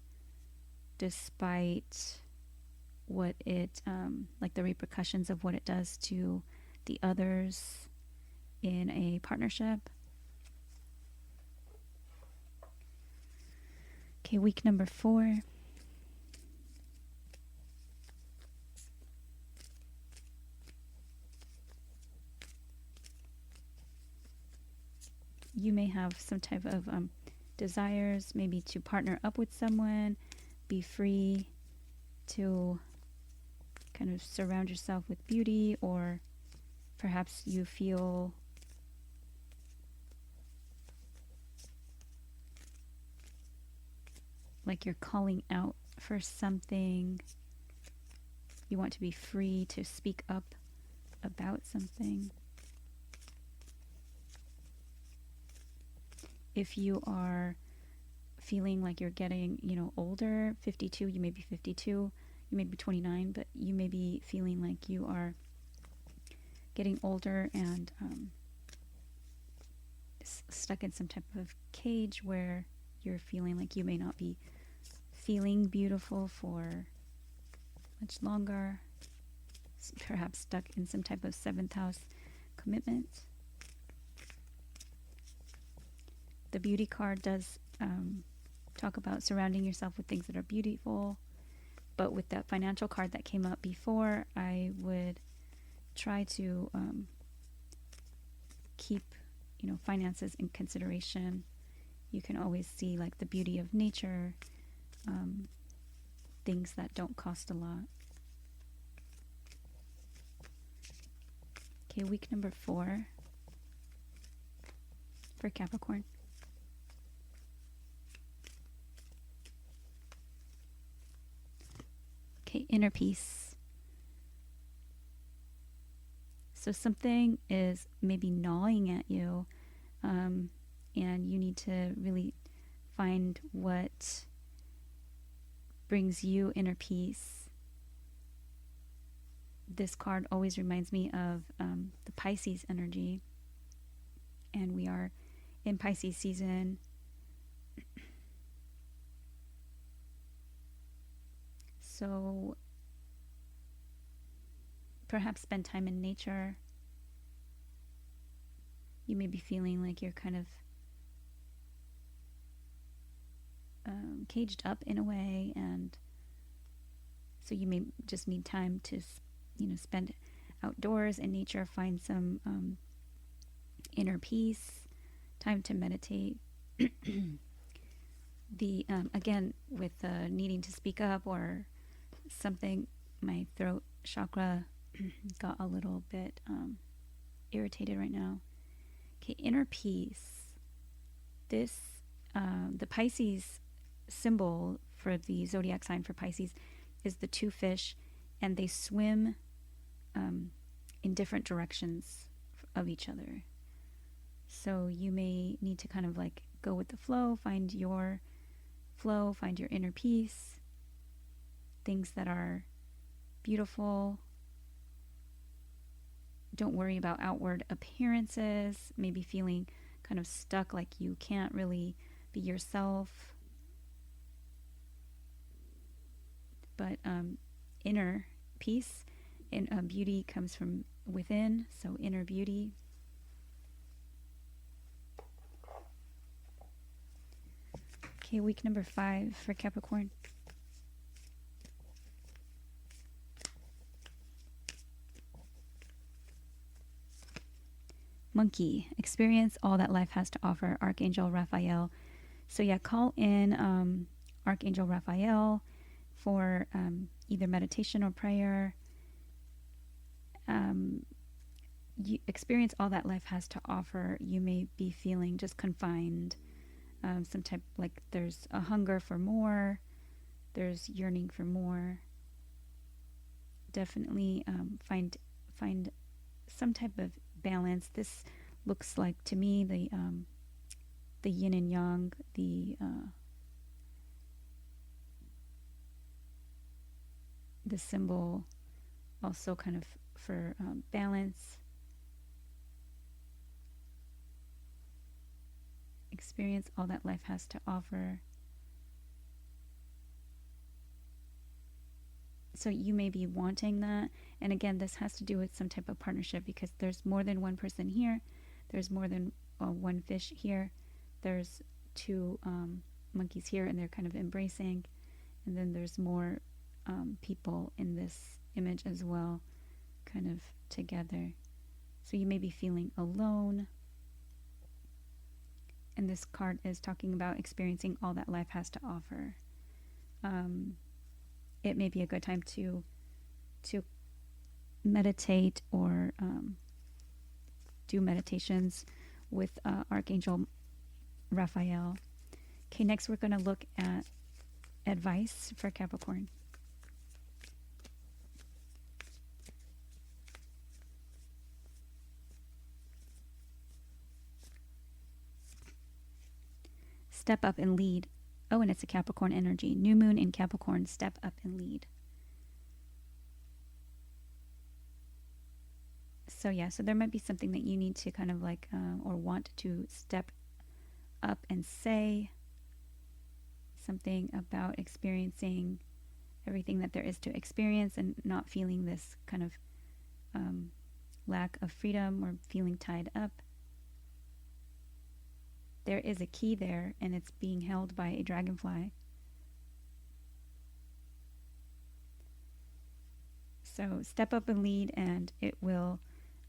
despite what it, like the repercussions of what it does to the others in a partnership. Okay, week number 4. You may have some type of desires, maybe to partner up with someone, be free to kind of surround yourself with beauty, or perhaps you feel like you're calling out for something. You want to be free to speak up about something. If you are feeling like you're getting, you know, older, 52, you may be 52, you may be 29, but you may be feeling like you are getting older and stuck in some type of cage where you're feeling like you may not be feeling beautiful for much longer, perhaps stuck in some type of 7th house commitment. The beauty card does talk about surrounding yourself with things that are beautiful, but with that financial card that came up before, I would try to keep, you know, finances in consideration. You can always see like the beauty of nature, things that don't cost a lot. Okay, week number 4 for Capricorn. Okay, inner peace. So something is maybe gnawing at you, and you need to really find what brings you inner peace. this card always reminds me of the Pisces energy. And we are in Pisces season. So perhaps spend time in nature. You may be feeling like you're kind of caged up in a way, and so you may just need time to, spend outdoors in nature, find some inner peace, time to meditate. Again, with needing to speak up or something, my throat chakra got a little bit irritated right now. Okay, inner peace. This, the Pisces symbol for the zodiac sign for Pisces is the two fish, and they swim in different directions of each other. So you may need to kind of like go with the flow, find your flow, find your inner peace, things that are beautiful. Don't worry about outward appearances, maybe feeling kind of stuck, like you can't really be yourself. But inner peace and beauty comes from within, so inner beauty. Okay, week number 5 for Capricorn. Monkey, experience all that life has to offer, Archangel Raphael. So yeah, call in Archangel Raphael for either meditation or prayer. You experience all that life has to offer. You may be feeling just confined, some type, like there's a hunger for more, there's yearning for more. Definitely find some type of balance. This looks like to me the yin and yang, the symbol also kind of for balance. Experience all that life has to offer. So you may be wanting that. And again, this has to do with some type of partnership, because there's more than one person here. There's more than one fish here. There's two monkeys here, and they're kind of embracing. And then there's more people in this image as well, kind of together. So you may be feeling alone. And this card is talking about experiencing all that life has to offer. It may be a good time to meditate or do meditations with Archangel Raphael. Okay, next we're going to look at advice for Capricorn. Step up and lead. Oh, and it's a Capricorn energy. New moon in Capricorn, step up and lead. So yeah, so there might be something that you need to kind of like, or want to step up and say. Something about experiencing everything that there is to experience and not feeling this kind of lack of freedom or feeling tied up. There is a key there, and it's being held by a dragonfly. So step up and lead, and it will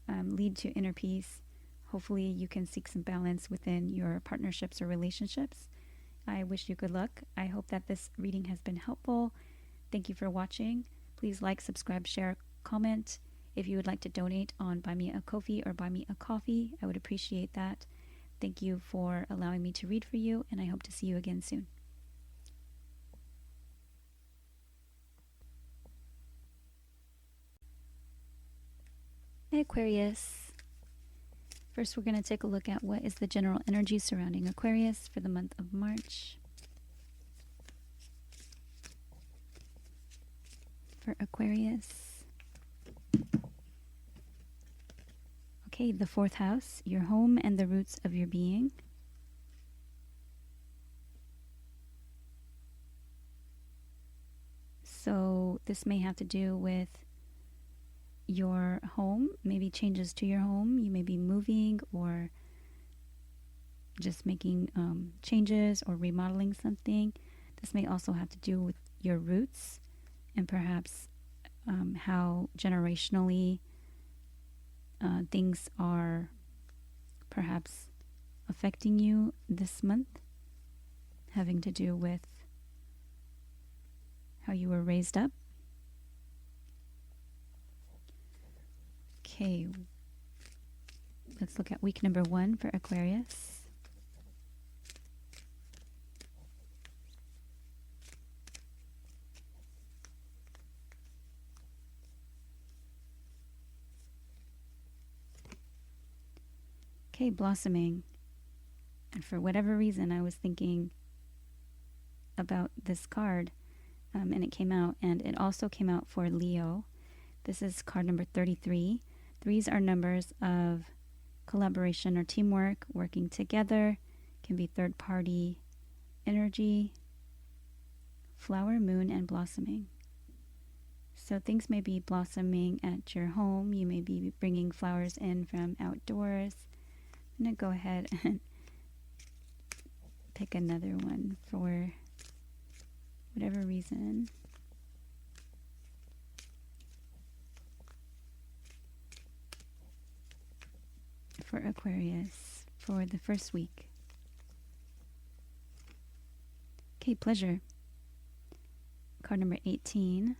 lead to inner peace. Hopefully you can seek some balance within your partnerships or relationships. I wish you good luck. I hope that this reading has been helpful. Thank you for watching. Please like, subscribe, share, comment. If you would like to donate on Buy Me a Ko-fi or Buy Me a Coffee, I would appreciate that. Thank you for allowing me to read for you, and I hope to see you again soon. Hey Aquarius. First, we're going to take a look at what is the general energy surrounding Aquarius for the month of March. For Aquarius. Okay, the fourth house, your home and the roots of your being. So this may have to do with your home, maybe changes to your home. You may be moving or just making changes or remodeling something. This may also have to do with your roots and perhaps how generationally things are perhaps affecting you this month, having to do with how you were raised up. Okay, let's look at week number 1 for Aquarius. Okay, blossoming. And for whatever reason, I was thinking about this card, and it came out, and it also came out for Leo. This is card number 33. Threes are numbers of collaboration or teamwork, working together, can be third party energy, flower, moon, and blossoming. So things may be blossoming at your home. You may be bringing flowers in from outdoors. I'm going to go ahead and pick another one for whatever reason. For Aquarius for the first week. Okay, pleasure. Card number 18.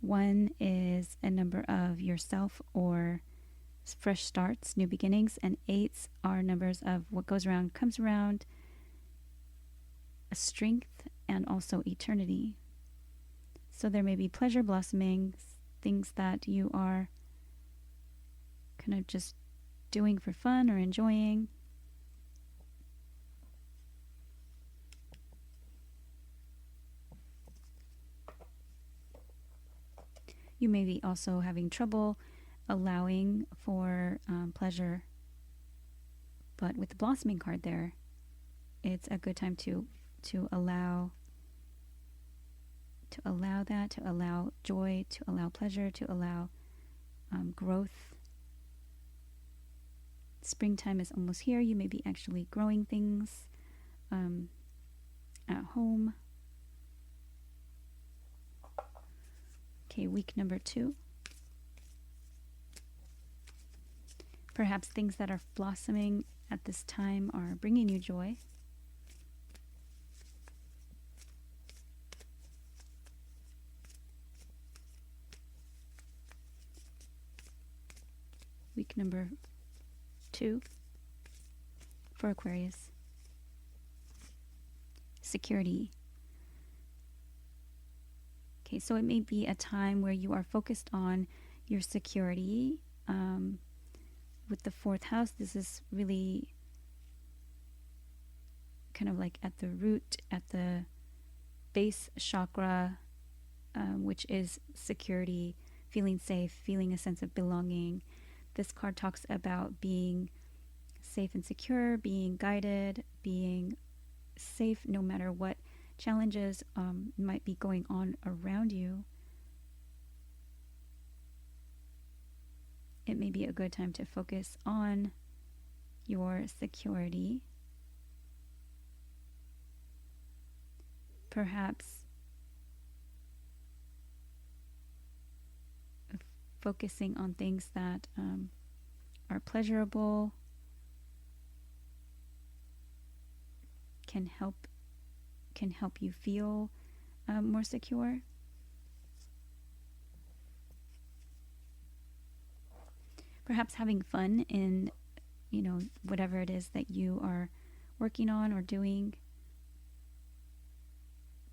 1 is a number of yourself or fresh starts, new beginnings, and 8s are numbers of what goes around comes around, a strength, and also eternity. So there may be pleasure blossoming, things that you are kind of just doing for fun or enjoying. You may be also having trouble allowing for pleasure, but with the blossoming card there, it's a good time to allow that, to allow joy, to allow pleasure, to allow growth. Springtime is almost here. You may be actually growing things at home. Okay, week number 2. Perhaps things that are blossoming at this time are bringing you joy. Week number 2 for Aquarius. Security. Okay, so it may be a time where you are focused on your security. With the 4th house, this is really kind of like at the root, at the base chakra, which is security, feeling safe, feeling a sense of belonging. This card talks about being safe and secure, being guided, being safe no matter what challenges might be going on around you. It may be a good time to focus on your security. Perhaps focusing on things that are pleasurable can help you feel more secure. Perhaps having fun in, whatever it is that you are working on or doing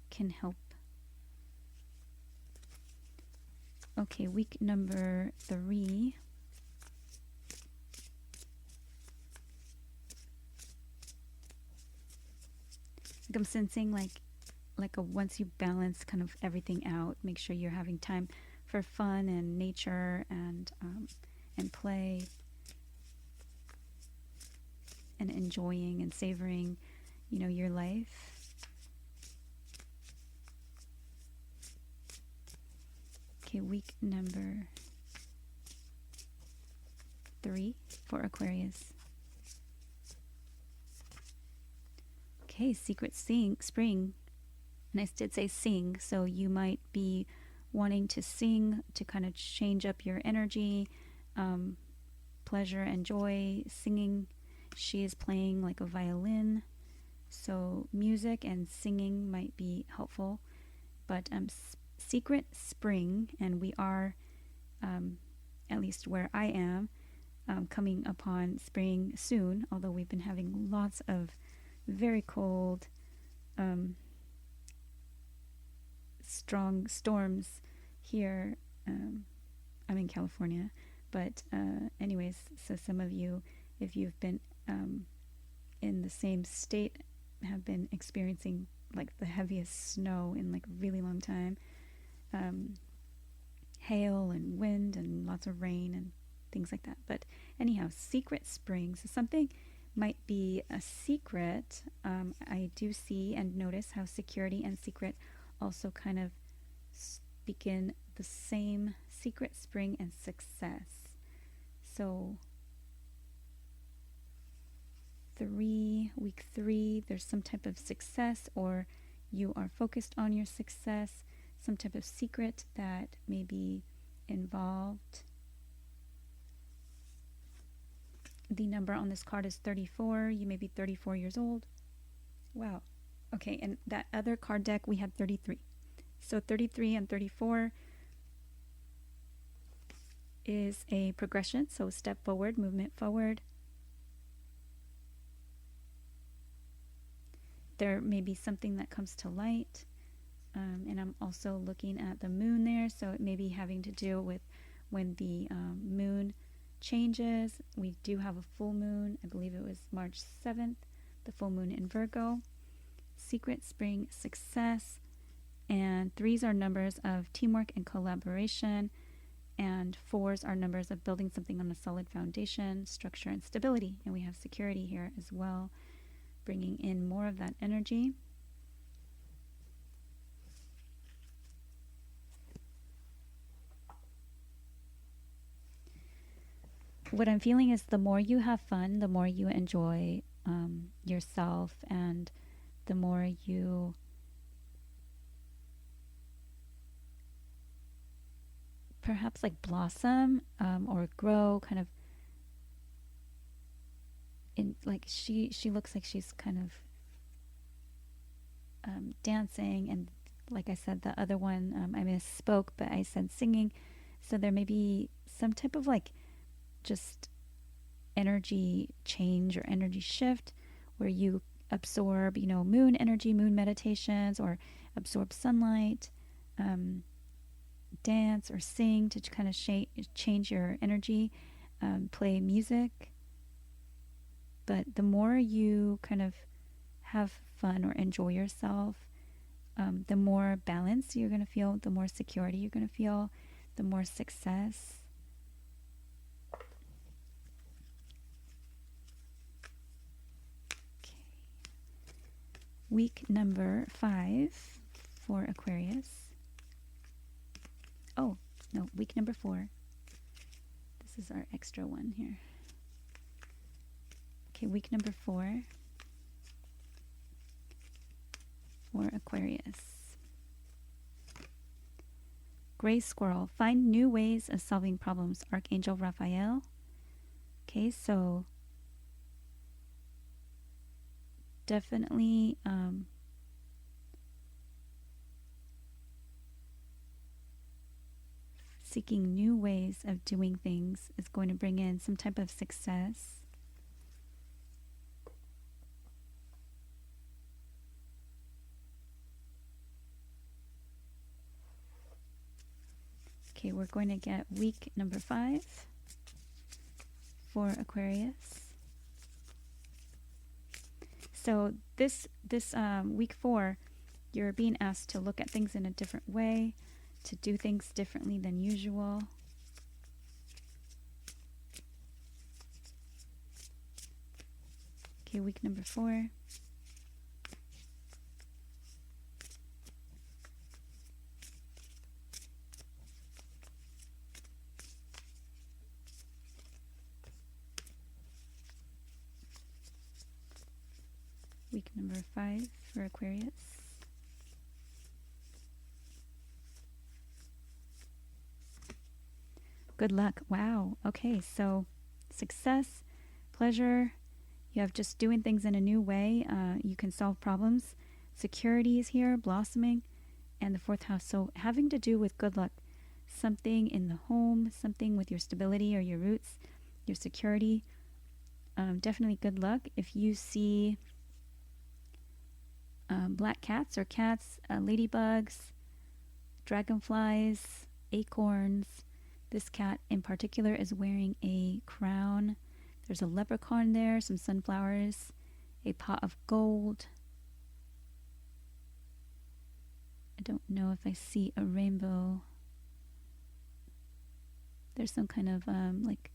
can help. Okay, week number 3. I'm sensing like once you balance kind of everything out, make sure you're having time for fun and nature and play. and enjoying and savoring, you know, your life. Okay, week number 3 for Aquarius. Okay, secret spring. And I did say sing, so you might be wanting to sing to kind of change up your energy, pleasure and joy. Singing, she is playing like a violin, so music and singing might be helpful. But secret spring, and we are, at least where I am, coming upon spring soon, although we've been having lots of very cold, strong storms here. I'm in California, but anyways, so some of you, if you've been in the same state, have been experiencing like the heaviest snow in like a really long time, hail and wind and lots of rain and things like that. But anyhow, secret spring, so something might be a secret. I do see and notice how security and secret also kind of begin the same. Secret spring and success. So week 3, there's some type of success, or you are focused on your success, some type of secret that may be involved. The number on this card is 34. You may be 34 years old. Wow. Okay, and that other card deck, we had 33. So 33 and 34 is a progression. So step forward, movement forward. There may be something that comes to light. And I'm also looking at the moon there. So it may be having to do with when the moon changes. We do have a full moon. I believe it was March 7th, the full moon in Virgo. Secret spring success. And 3s are numbers of teamwork and collaboration. And 4s are numbers of building something on a solid foundation, structure, and stability. And we have security here as well, bringing in more of that energy. What I'm feeling is the more you have fun, the more you enjoy yourself, and the more you perhaps like blossom or grow, kind of in, like she looks like she's kind of dancing, and like I said, the other one, I misspoke, but I said singing. So there may be some type of like just energy change or energy shift where you absorb, you know, moon energy, moon meditations, or absorb sunlight, dance or sing to kind of change your energy, play music. But the more you kind of have fun or enjoy yourself, the more balance you're going to feel, the more security you're going to feel, the more success. Okay. Week number 5 for Aquarius. Oh, no, week number 4. This is our extra one here. Okay, week number 4 for Aquarius. Gray Squirrel. Find new ways of solving problems. Archangel Raphael. Okay, so definitely seeking new ways of doing things is going to bring in some type of success. Okay, we're going to get week number 5 for Aquarius. So this week 4, you're being asked to look at things in a different way, to do things differently than usual. Okay, week number 4. Week number 5 for Aquarius. Good luck. Wow. Okay, so success, pleasure. You have just doing things in a new way. You can solve problems. Security is here, blossoming, and the 4th house. So having to do with good luck. Something in the home, something with your stability or your roots, your security. Definitely good luck. If you see black cats or cats, ladybugs, dragonflies, acorns. This cat in particular is wearing a crown. There's a leprechaun there, some sunflowers, a pot of gold. I don't know if I see a rainbow. There's some kind of like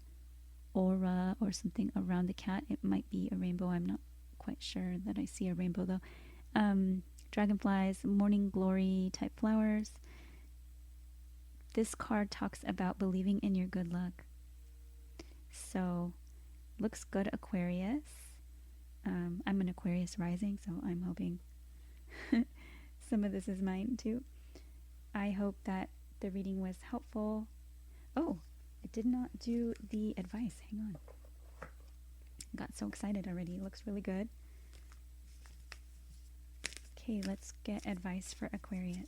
aura or something around the cat. It might be a rainbow. I'm not quite sure that I see a rainbow though. Dragonflies, morning glory type flowers. This card talks about believing in your good luck. So, looks good, Aquarius. I'm an Aquarius rising, so I'm hoping some of this is mine too. I hope that the reading was helpful. Oh, I did not do the advice. Hang on. Got so excited already. It looks really good. Okay, let's get advice for Aquarius.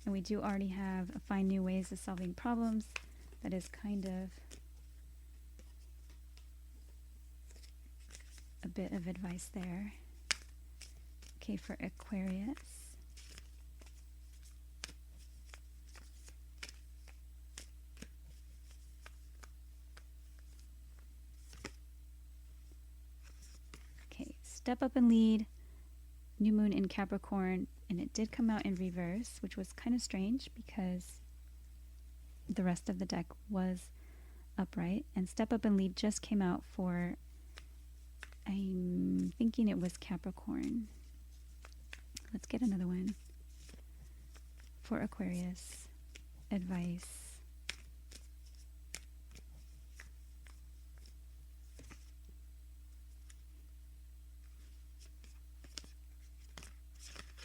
And we do already have find new ways of solving problems. That is kind of a bit of advice there. Okay, for Aquarius. Okay, step up and lead. New moon in Capricorn, and it did come out in reverse, which was kind of strange because the rest of the deck was upright. And step up and lead just came out for, I'm thinking it was Capricorn. Let's get another one for Aquarius. Advice.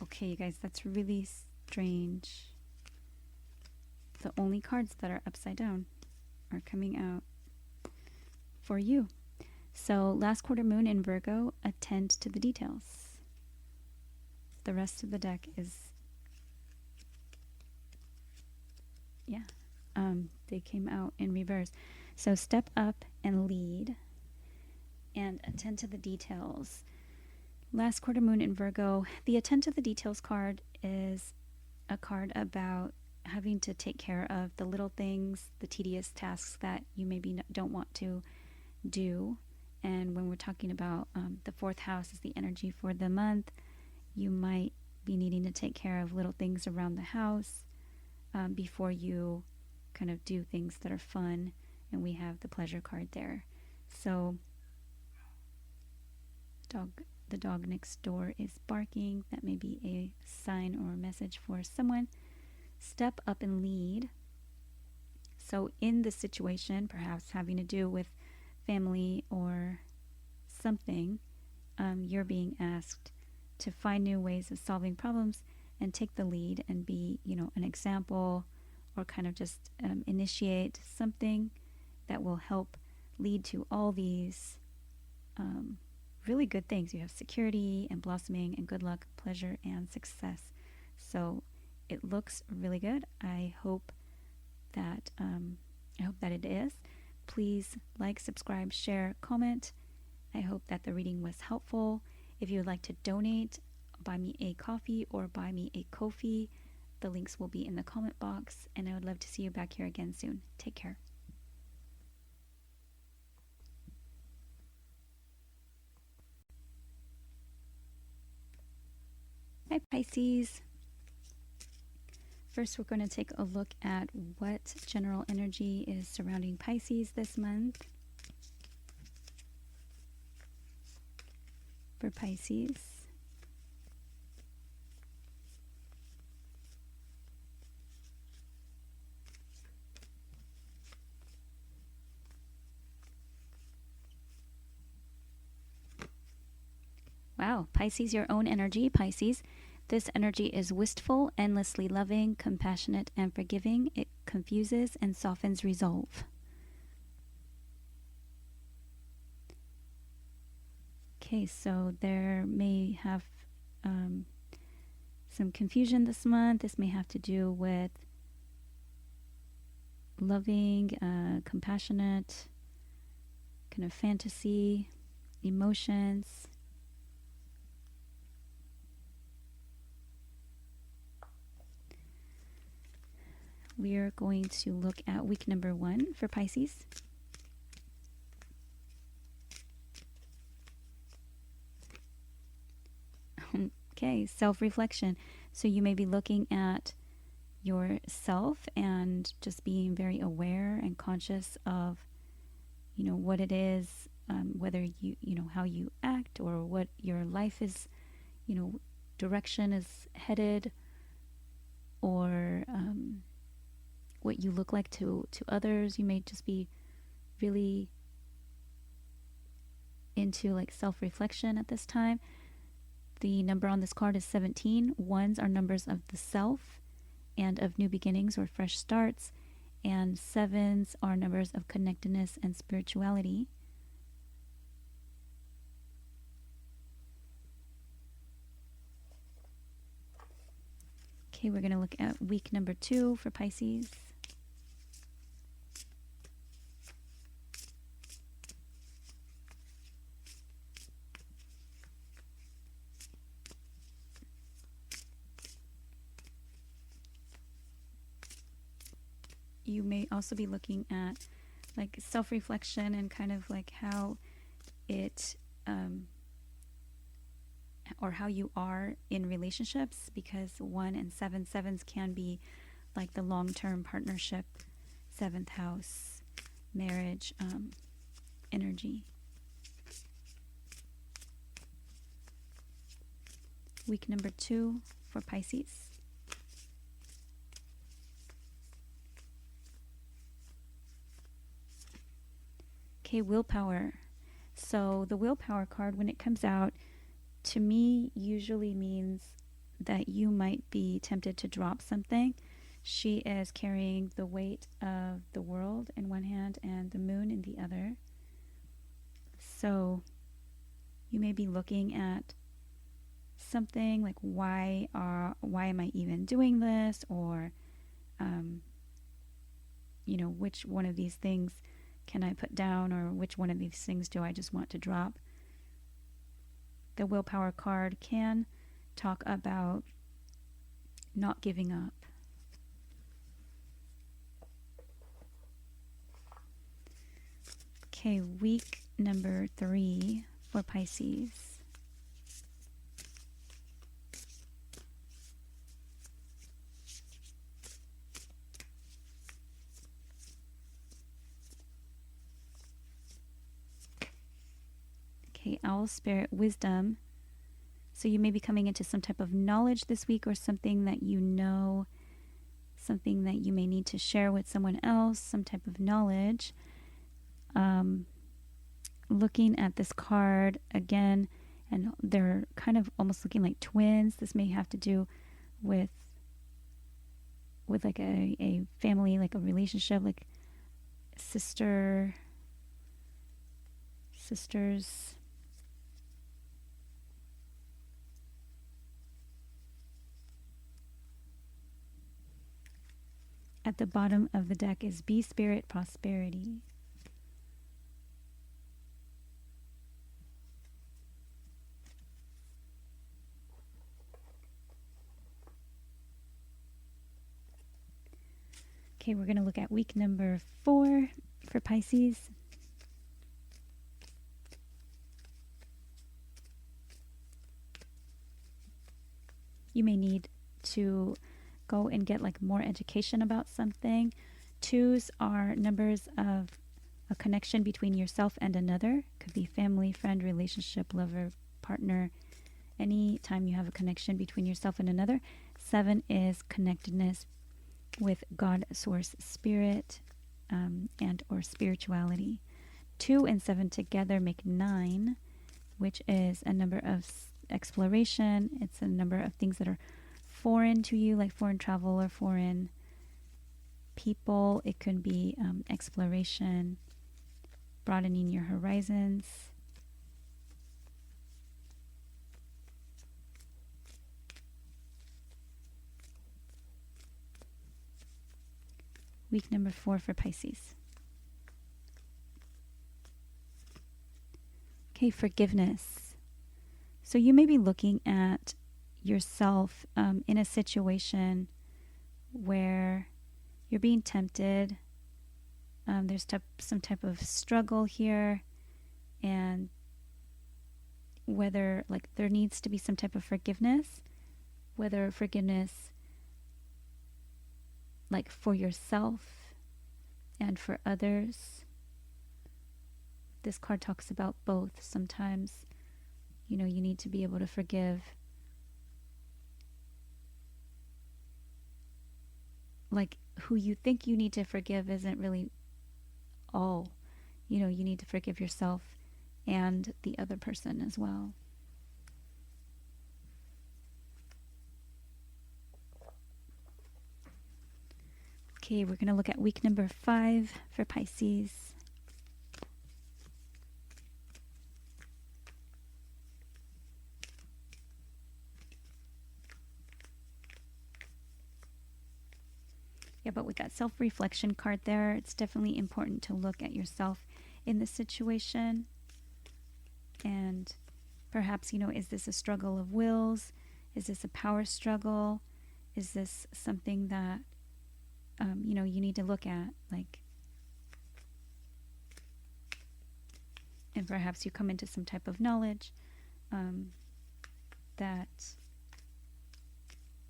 Okay, you guys, that's really strange. The only cards that are upside down are coming out for you. So, last quarter moon in Virgo, attend to the details. The rest of the deck is, yeah, they came out in reverse. So, step up and lead and attend to the details. Last quarter moon in Virgo, the attend to the details card is a card about having to take care of the little things, the tedious tasks that you maybe don't want to do. And when we're talking about the 4th house is the energy for the month, you might be needing to take care of little things around the house before you kind of do things that are fun. And we have the pleasure card there. So, the dog next door is barking. That may be a sign or a message for someone. Step up and lead. So in this situation, perhaps having to do with family or something, you're being asked to find new ways of solving problems and take the lead and be, an example or kind of just initiate something that will help lead to all these really good things. You have security and blossoming and good luck, pleasure and success. So it looks really good. I hope that it is. Please like, subscribe, share, comment. I hope that the reading was helpful. If you would like to donate, buy me a coffee or buy me a Ko-fi, the links will be in the comment box, and I would love to see you back here again soon. Take care. Hi Pisces. First, we're going to take a look at what general energy is surrounding Pisces this month. for Pisces. Wow, Pisces, your own energy, Pisces. This energy is wistful, endlessly loving, compassionate, and forgiving. It confuses and softens resolve. Okay, so there may have some confusion this month. This may have to do with loving, compassionate, kind of fantasy, emotions. We are going to look at week number 1 for Pisces. Okay, self-reflection. So you may be looking at yourself and just being very aware and conscious of, what it is, whether how you act or what your life is, direction is headed, or what you look like to others. You may just be really into like self-reflection at this time. The number on this card is 17. Ones are numbers of the self and of new beginnings or fresh starts, and sevens are numbers of connectedness and spirituality. Okay, we're going to look at week number 2 for Pisces. You may also be looking at like self-reflection and kind of like how it or how you are in relationships, because 1 and 7 sevens can be like the long-term partnership, 7th house, marriage energy. Week number 2 for Pisces. Okay, willpower. So the willpower card, when it comes out, to me usually means that you might be tempted to drop something. She is carrying the weight of the world in one hand and the moon in the other. So you may be looking at something like, why am I even doing this? Or, which one of these things can I put down, or which one of these things do I just want to drop? The willpower card can talk about not giving up. Okay, week number 3 for Pisces. Okay, owl spirit, wisdom. So you may be coming into some type of knowledge this week, or something that something that you may need to share with someone else, some type of knowledge. Looking at this card again, and they're kind of almost looking like twins. This may have to do with like a family, like a relationship, like sisters. At the bottom of the deck is Bee Spirit, Prosperity. Okay, we're going to look at week number 4 for Pisces. You may need to go and get like more education about something. 2s are numbers of a connection between yourself and another. Could be family, friend, relationship, lover, partner, any time you have a connection between yourself and another. 7 is connectedness with God, source, spirit, and or spirituality. 2 and 7 together make 9, which is a number of exploration. It's a number of things that are foreign to you, like foreign travel or foreign people. It could be exploration, broadening your horizons. Week number 4 for Pisces. Okay, forgiveness. So you may be looking at yourself in a situation where you're being tempted. There's some type of struggle here, and whether like there needs to be some type of forgiveness, whether forgiveness like for yourself and for others. This card talks about both. Sometimes, you know, you need to be able to forgive like who you think you need to forgive isn't really all. You know, you need to forgive yourself and the other person as well. Okay, we're going to look at week number 5 for Pisces. Yeah, but with that self-reflection card there, it's definitely important to look at yourself in this situation. And perhaps, you know, is this a struggle of wills? Is this a power struggle? Is this something that, you know, you need to look at? Like, and perhaps you come into some type of knowledge that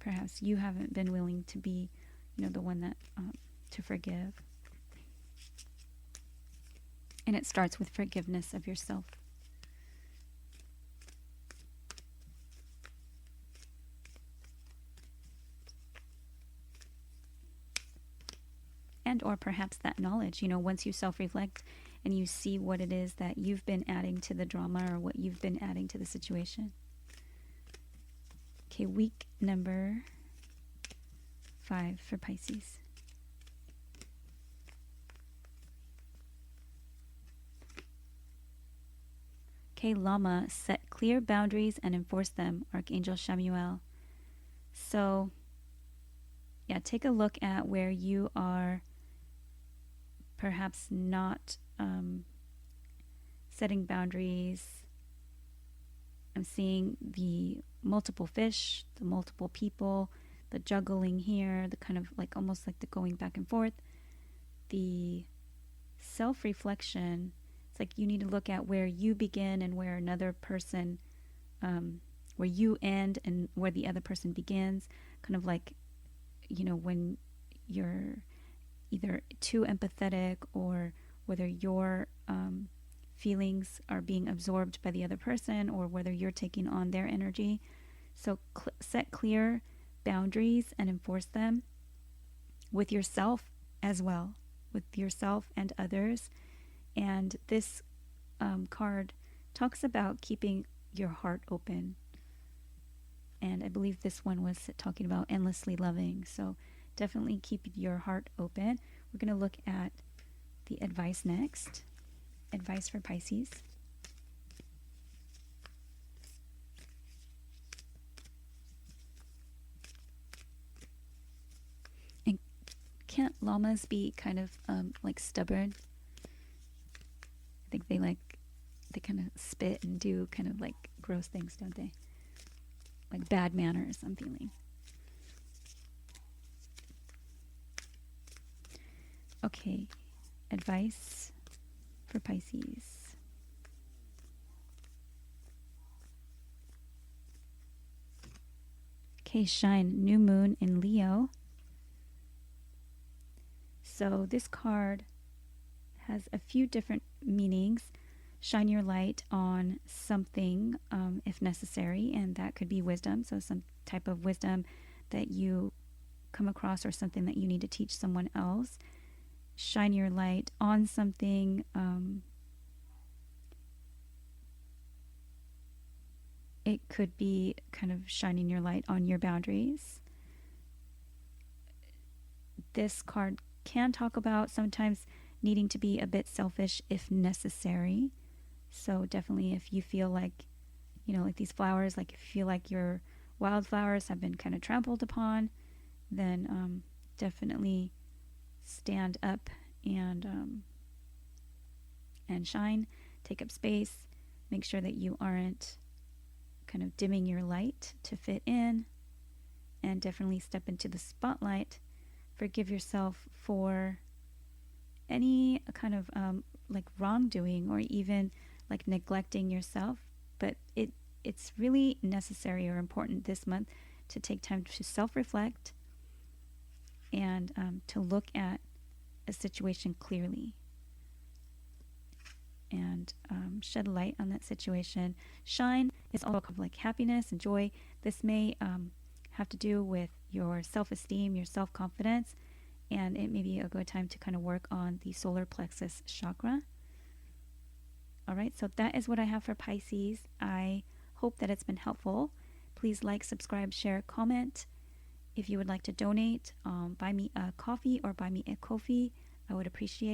perhaps you haven't been willing to be, you know, the one that to forgive. And it starts with forgiveness of yourself. And or perhaps that knowledge, you know, once you self-reflect and you see what it is that you've been adding to the drama or what you've been adding to the situation. Okay, week number 5 for Pisces. Okay, Lama, set clear boundaries and enforce them, Archangel Chamuel. So, yeah, take a look at where you are perhaps not setting boundaries. I'm seeing the multiple fish, the multiple people, the juggling here, the kind of like almost like the going back and forth, the self-reflection. It's like you need to look at where you begin and where another person, where you end and where the other person begins. Kind of like, you know, when you're either too empathetic or whether your feelings are being absorbed by the other person or whether you're taking on their energy. So set clear boundaries and enforce them with yourself as well, with yourself and others. And this card talks about keeping your heart open. And I believe this one was talking about endlessly loving. So definitely keep your heart open. We're going to look at the advice next. Advice for Pisces. And can't llamas be kind of like stubborn? I think they kind of spit and do kind of like gross things, don't they? Like bad manners, I'm feeling. Okay, advice for Pisces. Okay, shine, new moon in Leo. So this card has a few different meanings. shine your light on something if necessary, and that could be wisdom. So some type of wisdom that you come across or something that you need to teach someone else. Shine your light on something. It could be kind of shining your light on your boundaries. This card can talk about sometimes needing to be a bit selfish if necessary. So definitely if you feel like, like these flowers, like if you feel like your wildflowers have been kind of trampled upon, then definitely stand up and shine, take up space, make sure that you aren't kind of dimming your light to fit in, and definitely step into the spotlight. Forgive yourself for any kind of like wrongdoing or even like neglecting yourself, but it's really necessary or important this month to take time to self-reflect and to look at a situation clearly and shed light on that situation. Shine is all about like happiness and joy. This may have to do with your self-esteem, your self-confidence, and it may be a good time to kind of work on the solar plexus chakra. All right, so that is what I have for Pisces. I hope that it's been helpful. Please like, subscribe, share, comment. If you would like to donate, buy me a coffee or buy me a Ko-fi, I would appreciate